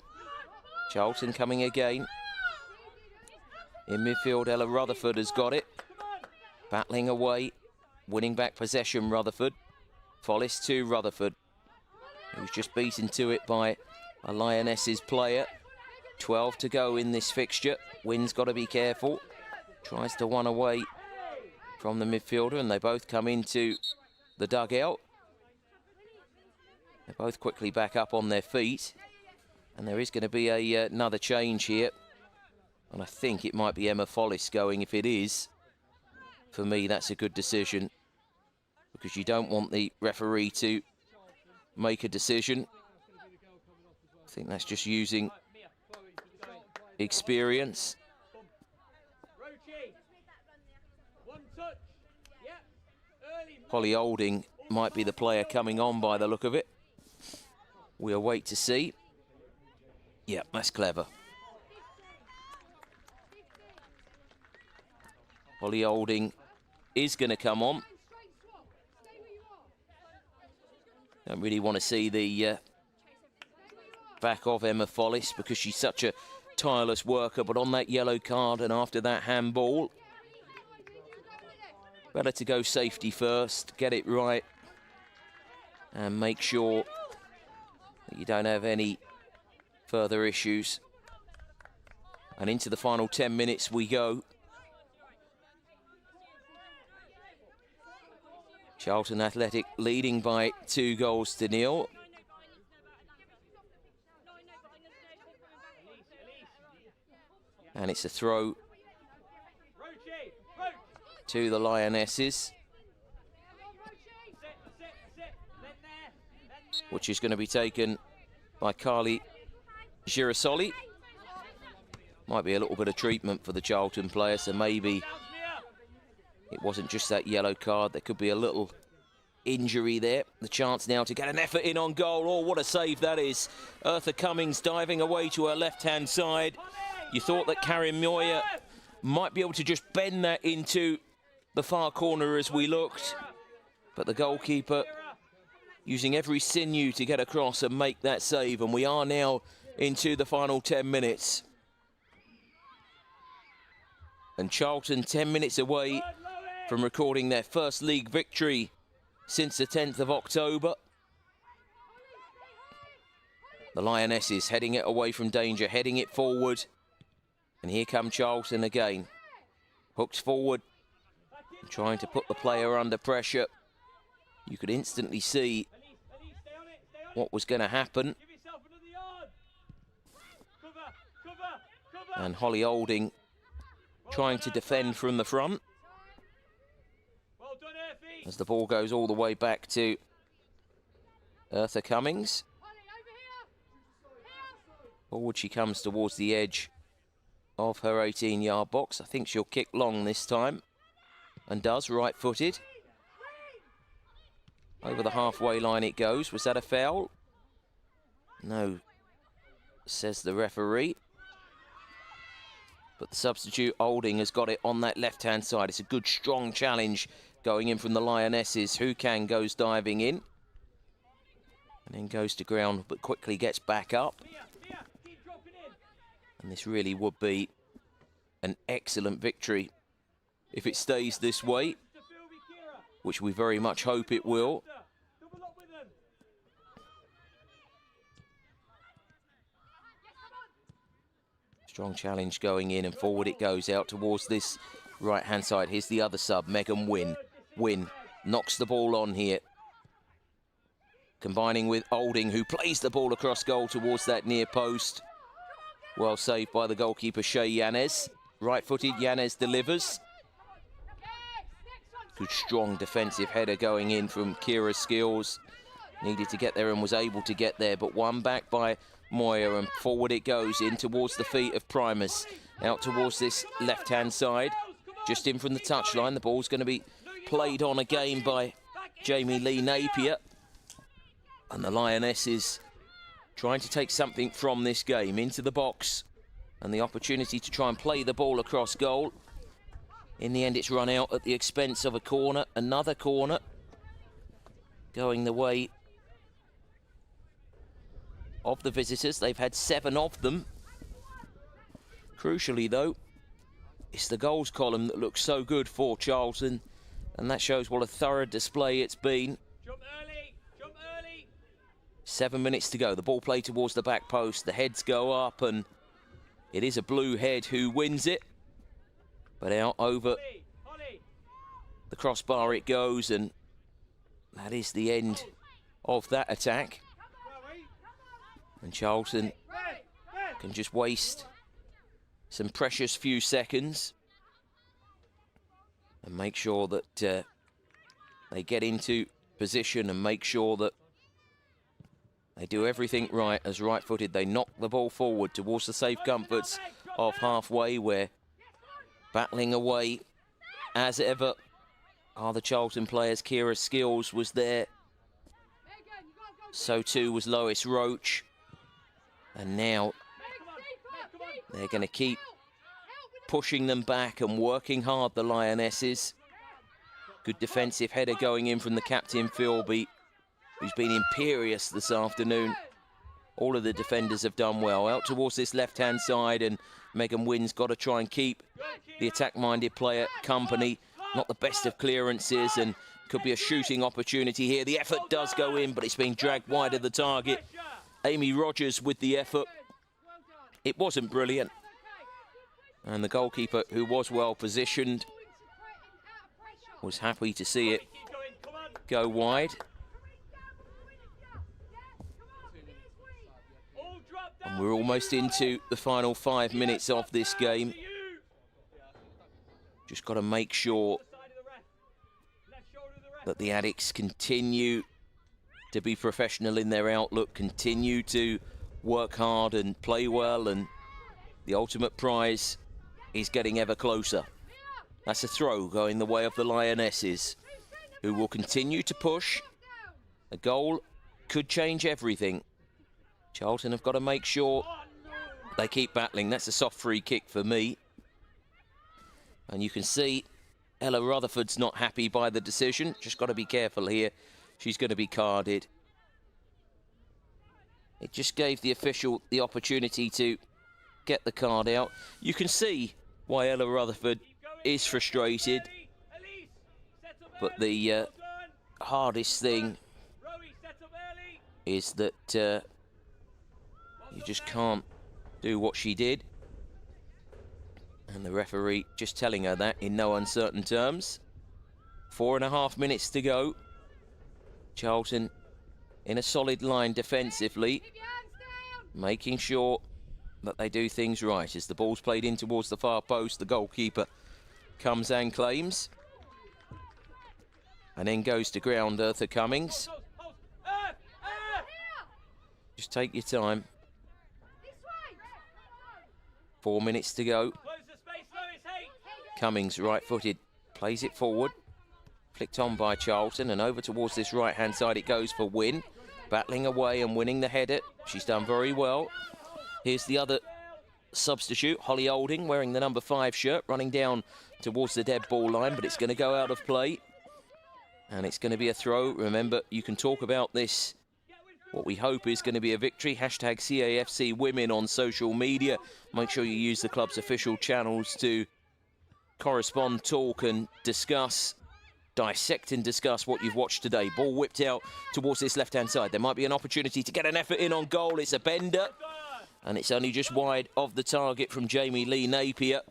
Charlton coming again. In midfield, Ella Rutherford has got it. Battling away. Winning back possession, Rutherford. Follis to Rutherford, who's just beaten to it by a Lionesses player. 12 to go in this fixture. Wynn's got to be careful. Tries to one away from the midfielder, and they both come into the dugout. They're both quickly back up on their feet. And there is going to be another change here. And I think it might be Emma Follis going. If it is, for me, that's a good decision. because you don't want the referee to make a decision. I think that's just using experience. Holly Olding might be the player coming on by the look of it. We'll wait to see. Yeah, that's clever. Holly Olding is going to come on. Don't really want to see the back of Emma Follis because she's such a tireless worker, but on that yellow card and after that handball, better to go safety first, get it right, and make sure that you don't have any further issues. And into the final 10 minutes we go. Charlton Athletic leading by 2-0. And it's a throw to the Lionesses, which is going to be taken by Carly Girasoli. Might be a little bit of treatment for the Charlton player, so maybe it wasn't just that yellow card. There could be a little injury there. The chance now to get an effort in on goal. Oh, what a save that is. Eartha Cummings diving away to her left-hand side. You thought that Karen Moyer might be able to just bend that into the far corner as we looked, but the goalkeeper using every sinew to get across and make that save, and we are now into the final 10 minutes. And Charlton 10 minutes away from recording their first league victory since the 10th of October. The Lionesses heading it away from danger, heading it forward. And here come Charlton again. Hooked forward, trying to put the player under pressure. You could instantly see what was going to happen. And Holly Olding trying to defend from the front. As the ball goes all the way back to Eartha Cummings. Forward she comes towards the edge of her 18-yard box. I think she'll kick long this time, and does, right-footed. Over the halfway line it goes. Was that a foul? No, says the referee. But the substitute Olding has got it on that left-hand side. It's a good, strong challenge going in from the Lionesses. Hukan goes diving in, and then goes to ground, but quickly gets back up. And this really would be an excellent victory if it stays this way, which we very much hope it will. Strong challenge going in, and forward it goes out towards this right-hand side. Here's the other sub, Megan Wynn. Wynn knocks the ball on here, combining with Olding, who plays the ball across goal towards that near post. Well saved by the goalkeeper, Shay Yanez. Right-footed, Yanez delivers. Good, strong defensive header going in from Kira Skills. Needed to get there and was able to get there, but one back by Moyer, and forward it goes in towards the feet of Primus. Out towards this left-hand side, just in from the touchline. The ball's going to be played on again by Jamie Lee Napier. And the Lionesses trying to take something from this game into the box, and the opportunity to try and play the ball across goal. In the end, it's run out at the expense of a corner. Another corner going the way of the visitors. They've had 7 of them. Crucially, though, it's the goals column that looks so good for Charlton, and that shows what a thorough display it's been. Jump early, jump early. 7 minutes to go. The ball played towards the back post. The heads go up, and it is a blue head who wins it. But out over the crossbar it goes, and that is the end of that attack. And Charlton can just waste some precious few seconds and make sure that they get into position and make sure that they do everything right as right-footed. They knock the ball forward towards the safe comforts of halfway, where battling away as ever are the Charlton players. Kira Skills was there. So too was Lois Roach. And now they're going to keep pushing them back and working hard, the Lionesses. Good defensive header going in from the captain, Philby, who's been imperious this afternoon. All of the defenders have done well. Out towards this left-hand side, and Megan Wynn's got to try and keep the attack-minded player company. Not the best of clearances, and could be a shooting opportunity here. The effort does go in, but it's being dragged wide of the target. Amy Rogers with the effort. It wasn't brilliant. And the goalkeeper, who was well positioned, was happy to see it go wide. And we're almost into the final 5 minutes of this game. Just got to make sure that the Addicts continue to be professional in their outlook, continue to work hard and play well, and the ultimate prize is getting ever closer. That's a throw going the way of the Lionesses, who will continue to push. A goal could change everything. Charlton have got to make sure they keep battling. That's a soft free kick for me. And you can see Ella Rutherford's not happy by the decision. Just got to be careful here. She's going to be carded. It just gave the official the opportunity to get the card out. You can see why Ella Rutherford is frustrated. But the hardest thing is that you just can't do what she did. And the referee just telling her that in no uncertain terms. 4.5 minutes to go. Charlton in a solid line defensively, making sure that they do things right. As the ball's played in towards the far post, the goalkeeper comes and claims. And then goes to ground, Eartha Cummings. Just take your time. 4 minutes to go. Cummings, right-footed, plays it forward. Flicked on by Charlton, and over towards this right-hand side it goes for Wynn. Battling away and winning the header. She's done very well. Here's the other substitute, Holly Olding, wearing the number 5 shirt, running down towards the dead ball line, but it's going to go out of play. And it's going to be a throw. Remember, you can talk about this. What we hope is going to be a victory. Hashtag CAFC Women on social media. Make sure you use the club's official channels to correspond, talk and discuss, dissect and discuss what you've watched today. Ball whipped out towards this left-hand side. There might be an opportunity to get an effort in on goal. It's a bender, and it's only just wide of the target from Jamie Lee Napier.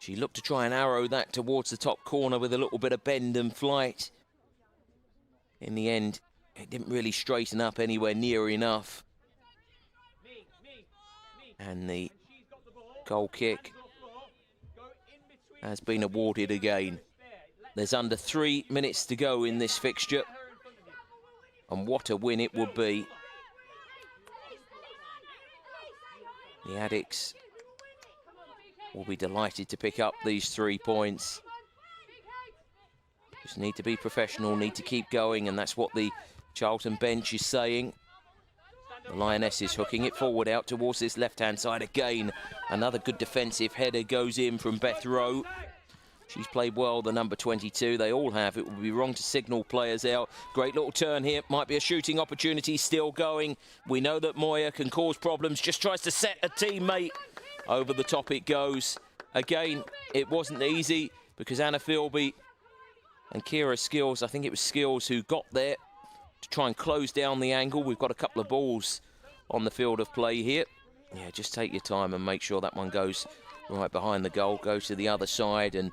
She looked to try and arrow that towards the top corner with a little bit of bend and flight. In the end, it didn't really straighten up anywhere near enough. And the goal kick has been awarded again. There's under 3 minutes to go in this fixture. And what a win it would be. The Addicts will be delighted to pick up these 3 points. Just need to be professional, need to keep going, and that's what the Charlton bench is saying. The Lionesses hooking it forward out towards this left-hand side again. Another good defensive header goes in from Beth Rowe. She's played well, the number 22. They all have. It would be wrong to signal players out. Great little turn here. Might be a shooting opportunity still going. We know that Moya can cause problems. Just tries to set a teammate. Over the top it goes. Again, it wasn't easy because Anna Philby and Kira Skills, I think it was Skills who got there to try and close down the angle. We've got a couple of balls on the field of play here. Yeah, just take your time and make sure that one goes right behind the goal. Go to the other side and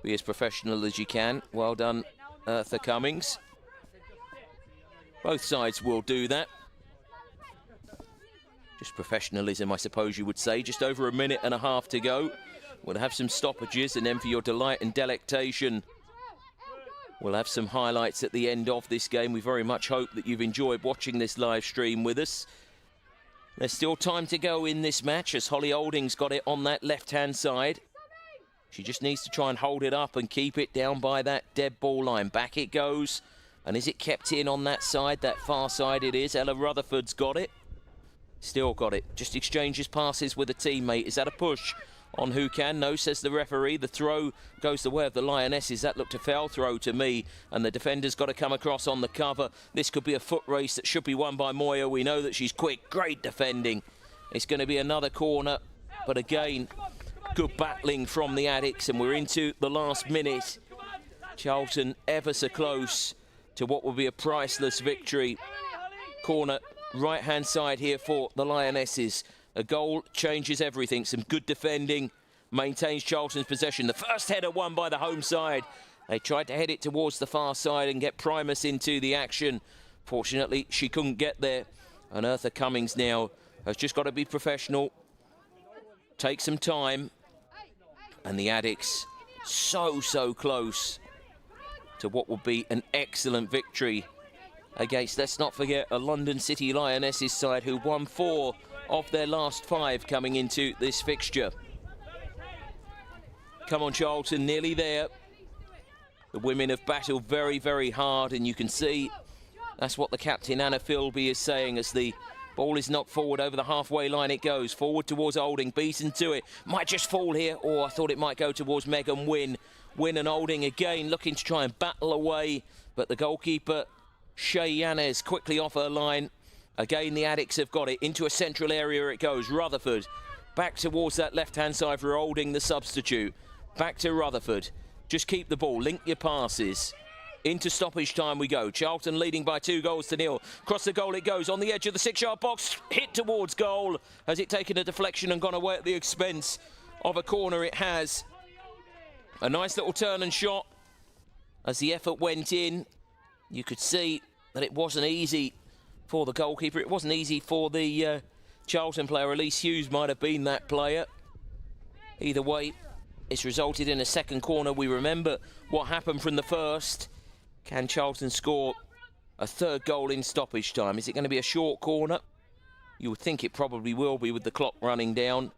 be as professional as you can. Well done, Eartha Cummings. Both sides will do that. Just professionalism, I suppose you would say. Just over 1.5 minutes to go. We'll have some stoppages, and then for your delight and delectation, We'll have some highlights at the end of this game. We very much hope that you've enjoyed watching this live stream with us. There's still time to go in this match as Holly Olding's got it on that left-hand side. She just needs to try and hold it up and keep it down by that dead ball line. Back it goes. And is it kept in on that side? That far side it is. Ella Rutherford's got it. Still got it. Just exchanges passes with a teammate. Is that a push on who can? No, says the referee. The throw goes the way of the Lionesses. That looked a foul throw to me. And the defender's got to come across on the cover. This could be a foot race that should be won by Moya. We know that she's quick. Great defending. It's going to be another corner. But again, good battling from the Addicts. And we're into the last minute. Charlton ever so close to what will be a priceless victory. Corner, right-hand side here for the Lionesses. A goal changes everything. Some good defending, maintains Charlton's possession. The first header won by the home side. They tried to head it towards the far side and get Primus into the action. Fortunately, she couldn't get there. And Eartha Cummings now has just got to be professional, take some time. And the Addicts so close to what will be an excellent victory against, let's not forget, a London City Lionesses side who won 4 of their last 5 coming into this fixture. Come on, Charlton, nearly there. The women have battled very hard, and you can see that's what the captain, Anna Philby, is saying as the ball is knocked forward over the halfway line. It goes forward towards Olding, beaten to it. Might just fall here, or I thought it might go towards Megan Wynn. Wynn and Olding again looking to try and battle away, but the goalkeeper, Shay Yanez, quickly off her line. Again, the Addicts have got it. Into a central area it goes. Rutherford back towards that left-hand side for Olding, the substitute. Back to Rutherford. Just keep the ball. Link your passes. Into stoppage time we go. Charlton leading by 2-0. Across the goal it goes. On the edge of the 6-yard box. Hit towards goal. Has it taken a deflection and gone away at the expense of a corner? It has. A nice little turn and shot as the effort went in. You could see that it wasn't easy for the goalkeeper. It wasn't easy for the Charlton player. Elise Hughes might have been that player. Either way, it's resulted in a second corner. We remember what happened from the first. Can Charlton score a third goal in stoppage time? Is it going to be a short corner? You would think it probably will be with the clock running down.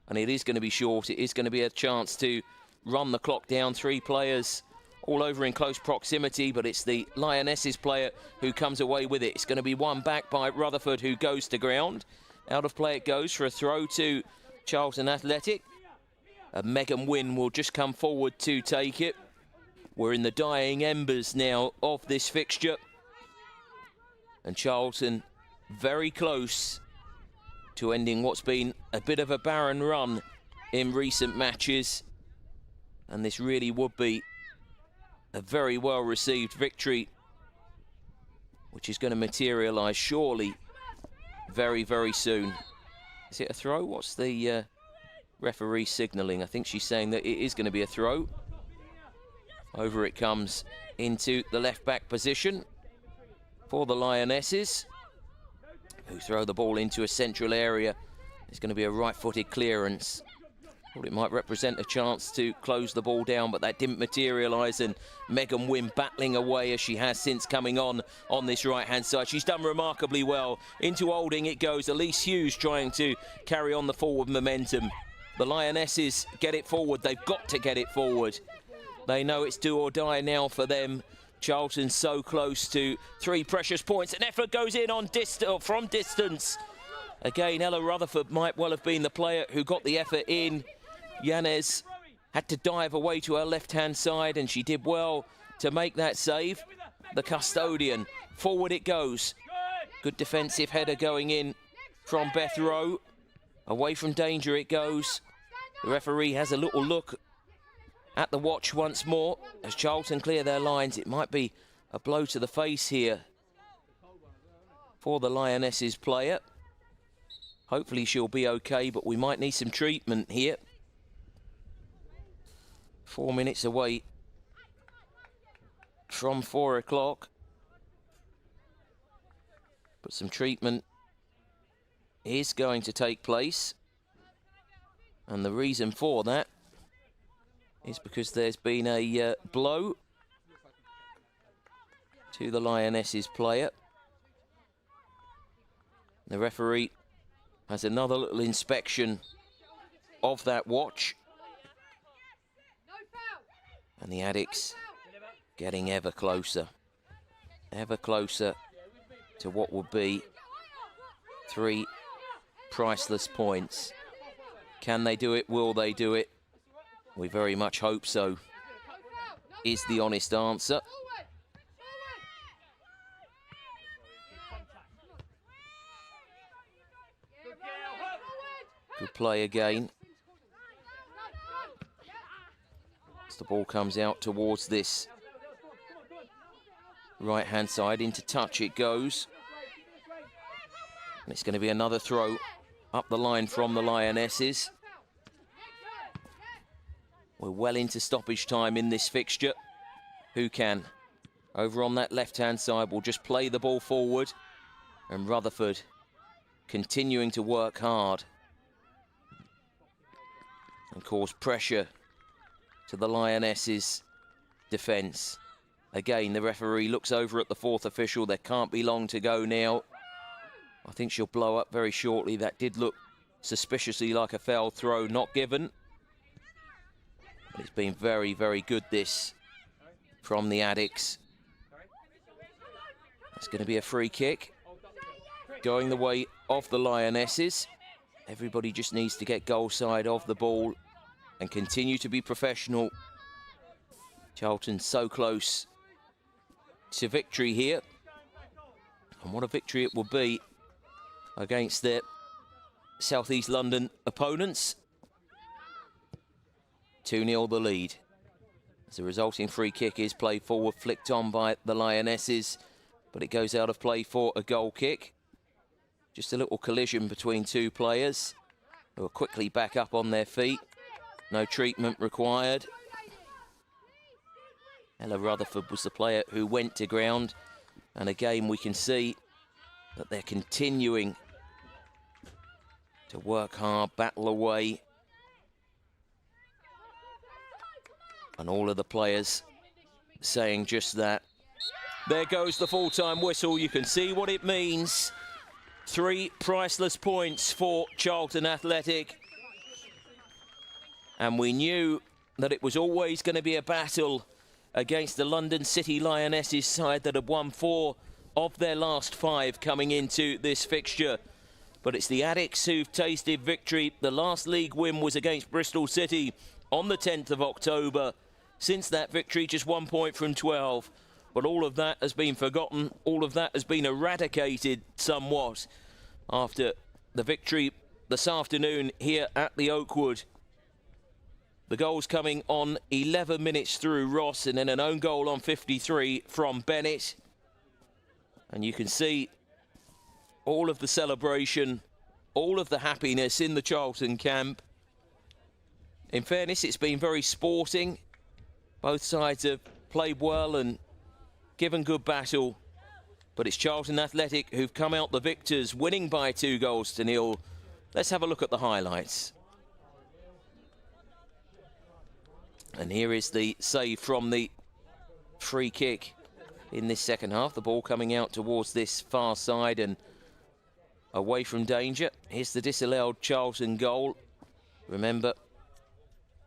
And it is going to be short. It is going to be a chance to run the clock down. 3 players all over in close proximity, but it's the Lionesses player who comes away with it. It's going to be won back by Rutherford, who goes to ground. Out of play it goes for a throw to Charlton Athletic. Megan Wynn will just come forward to take it. We're in the dying embers now of this fixture. And Charlton very close to ending what's been a bit of a barren run in recent matches. And this really would be a very well-received victory, which is going to materialise surely very soon. Is it a throw? What's the referee signalling? I think she's saying that it is going to be a throw. Over it comes into the left-back position for the Lionesses, who throw the ball into a central area. It's going to be a right-footed clearance. Thought it might represent a chance to close the ball down, but that didn't materialise, and Megan Wynn battling away as she has since coming on this right-hand side. She's done remarkably well. Into Olding it goes. Elise Hughes trying to carry on the forward momentum. The Lionesses get it forward. They've got to get it forward. They know it's do or die now for them. Charlton so close to 3 precious points. An effort goes in on from distance. Again, Ella Rutherford might well have been the player who got the effort in. Yanez had to dive away to her left-hand side, and she did well to make that save. The custodian. Forward it goes. Good defensive header going in from Beth Rowe. Away from danger it goes. The referee has a little look at the watch once more as Charlton clear their lines. It might be a blow to the face here for the Lionesses player. Hopefully she'll be okay, but we might need some treatment here. 4 minutes away from 4 o'clock. But some treatment is going to take place. And the reason for that is because there's been a blow to the Lionesses player. The referee has another little inspection of that watch. And the Addicts getting ever closer to what will be 3 priceless points. Can they do it? Will they do it? We very much hope so, is the honest answer. Good play again. As the ball comes out towards this right-hand side, into touch it goes. And it's going to be another throw up the line from the Lionesses. We're well into stoppage time in this fixture. Who can? Over on that left-hand side, will just play the ball forward. And Rutherford continuing to work hard and cause pressure to the Lionesses' defence. Again, the referee looks over at the 4th official. There can't be long to go now. I think she'll blow up very shortly. That did look suspiciously like a foul throw, not given. But it's been very, very good, this, from the Addicts. It's going to be a free kick going the way of the Lionesses. Everybody just needs to get goal side of the ball and continue to be professional. Charlton so close to victory here. And what a victory it will be against their South East London opponents. 2-0 the lead. As the resulting free kick is played forward, flicked on by the Lionesses, but it goes out of play for a goal kick. Just a little collision between 2 players who are quickly back up on their feet. No treatment required. Ella Rutherford was the player who went to ground. And again, we can see that they're continuing to work hard, battle away. And all of the players saying just that. There goes the full-time whistle. You can see what it means. 3 priceless points for Charlton Athletic. And we knew that it was always going to be a battle against the London City Lionesses side that had won 4 of their last 5 coming into this fixture. But it's the Addicts who've tasted victory. The last league win was against Bristol City on the 10th of October. Since that victory, just 1 point from 12. But all of that has been forgotten. All of that has been eradicated somewhat after the victory this afternoon here at the Oakwood. The goals coming on 11 minutes through Ross, and then an own goal on 53 from Bennett. And you can see all of the celebration, all of the happiness in the Charlton camp. In fairness, it's been very sporting. Both sides have played well and given good battle. But it's Charlton Athletic who've come out the victors, winning by 2-0. Let's have a look at the highlights. And here is the save from the free kick in this second half. The ball coming out towards this far side and away from danger. Here's the disallowed Charlton goal. Remember,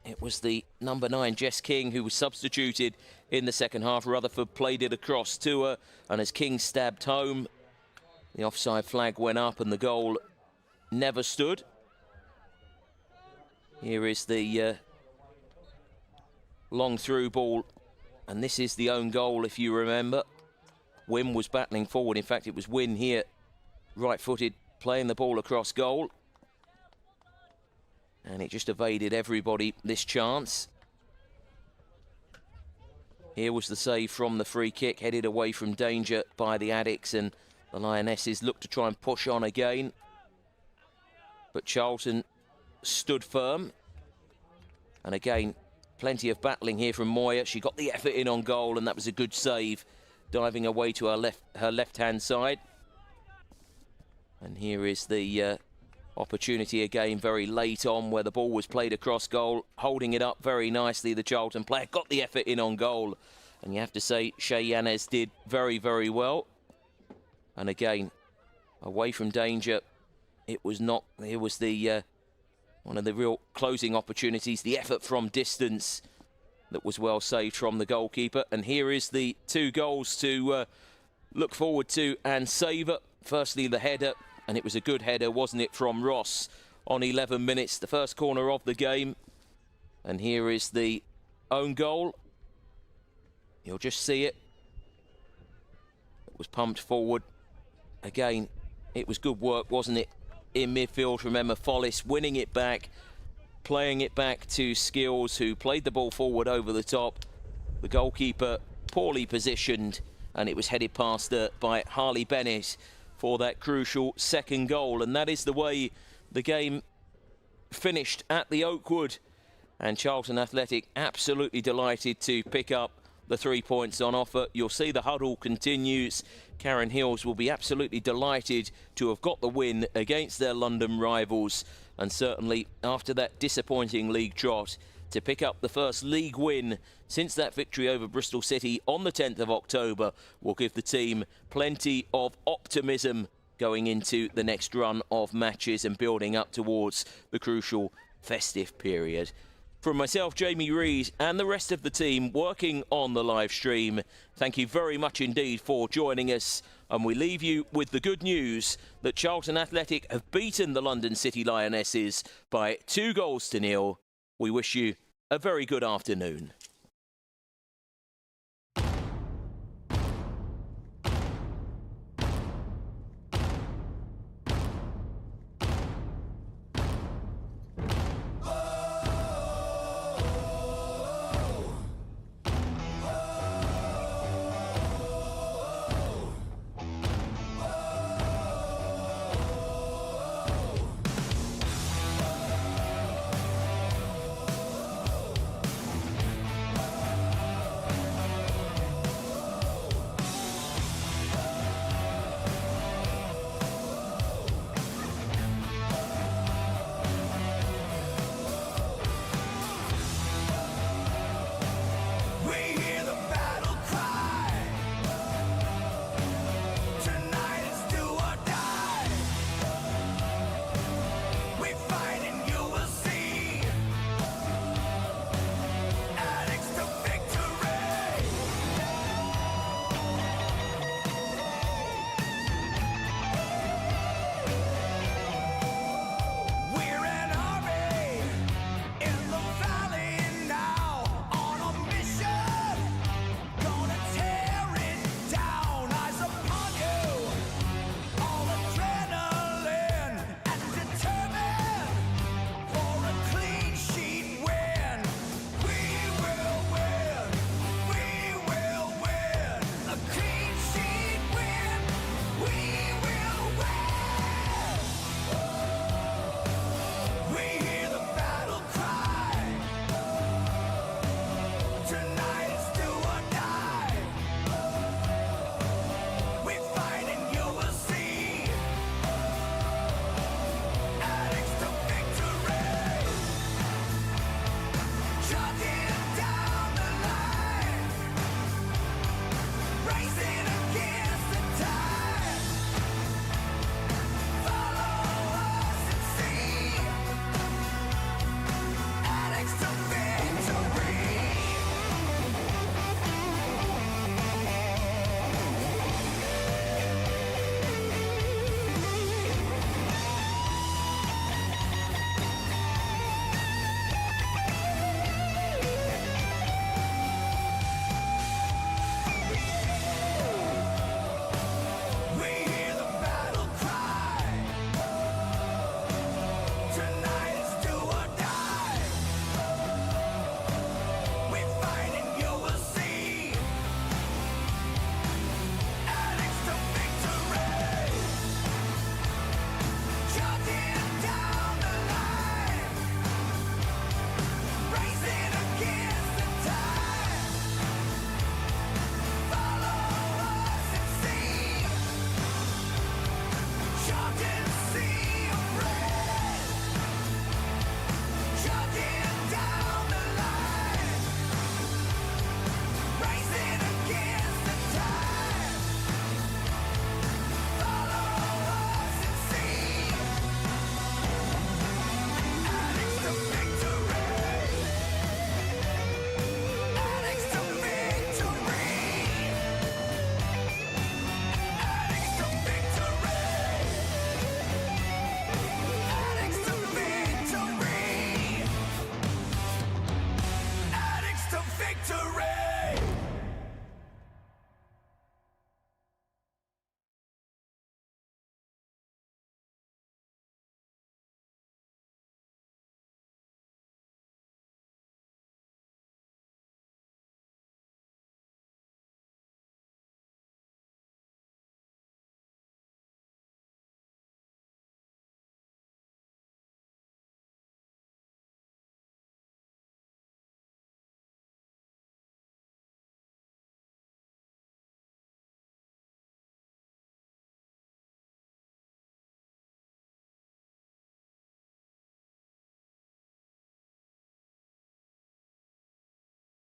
it was the number 9, Jess King, who was substituted in the second half. Rutherford played it across to her, and as King stabbed home, the offside flag went up and the goal never stood. Here is the long through ball, and this is the own goal, if you remember. Wynn was battling forward. In fact, it was Wynn here, right-footed, playing the ball across goal. And it just evaded everybody this chance. Here was the save from the free kick, headed away from danger by the Addicts, and the Lionesses looked to try and push on again. But Charlton stood firm. And again, plenty of battling here from Moya. She got the effort in on goal, and that was a good save, diving away to her left-hand side. And here is the opportunity again, very late on, where the ball was played across goal, holding it up very nicely. The Charlton player got the effort in on goal, And you have to say, Shea Yanez did very, very well. And again, away from danger, it was not. It was the one of the real closing opportunities, the effort from distance that was well saved from the goalkeeper. And here is the 2 goals to look forward to and savour. Firstly, the header, and it was a good header, wasn't it, from Ross on 11 minutes, the first corner of the game. And here is the own goal. You'll just see it. It was pumped forward. Again, it was good work, wasn't it, in midfield from Emma Follis, winning it back, playing it back to Skills, who played the ball forward over the top. The goalkeeper poorly positioned, and it was headed past by Harley Bennett for that crucial second goal. And that is the way the game finished at the Oakwood. And Charlton Athletic absolutely delighted to pick up the 3 points on offer. You'll see the huddle continues. Karen Hills will be absolutely delighted to have got the win against their London rivals, and certainly after that disappointing league trot, to pick up the first league win since that victory over Bristol City on the 10th of October will give the team plenty of optimism going into the next run of matches and building up towards the crucial festive period. From myself, Jamie Reid, and the rest of the team working on the live stream, thank you very much indeed for joining us. And we leave you with the good news that Charlton Athletic have beaten the London City Lionesses by 2 goals to 0. We wish you a very good afternoon.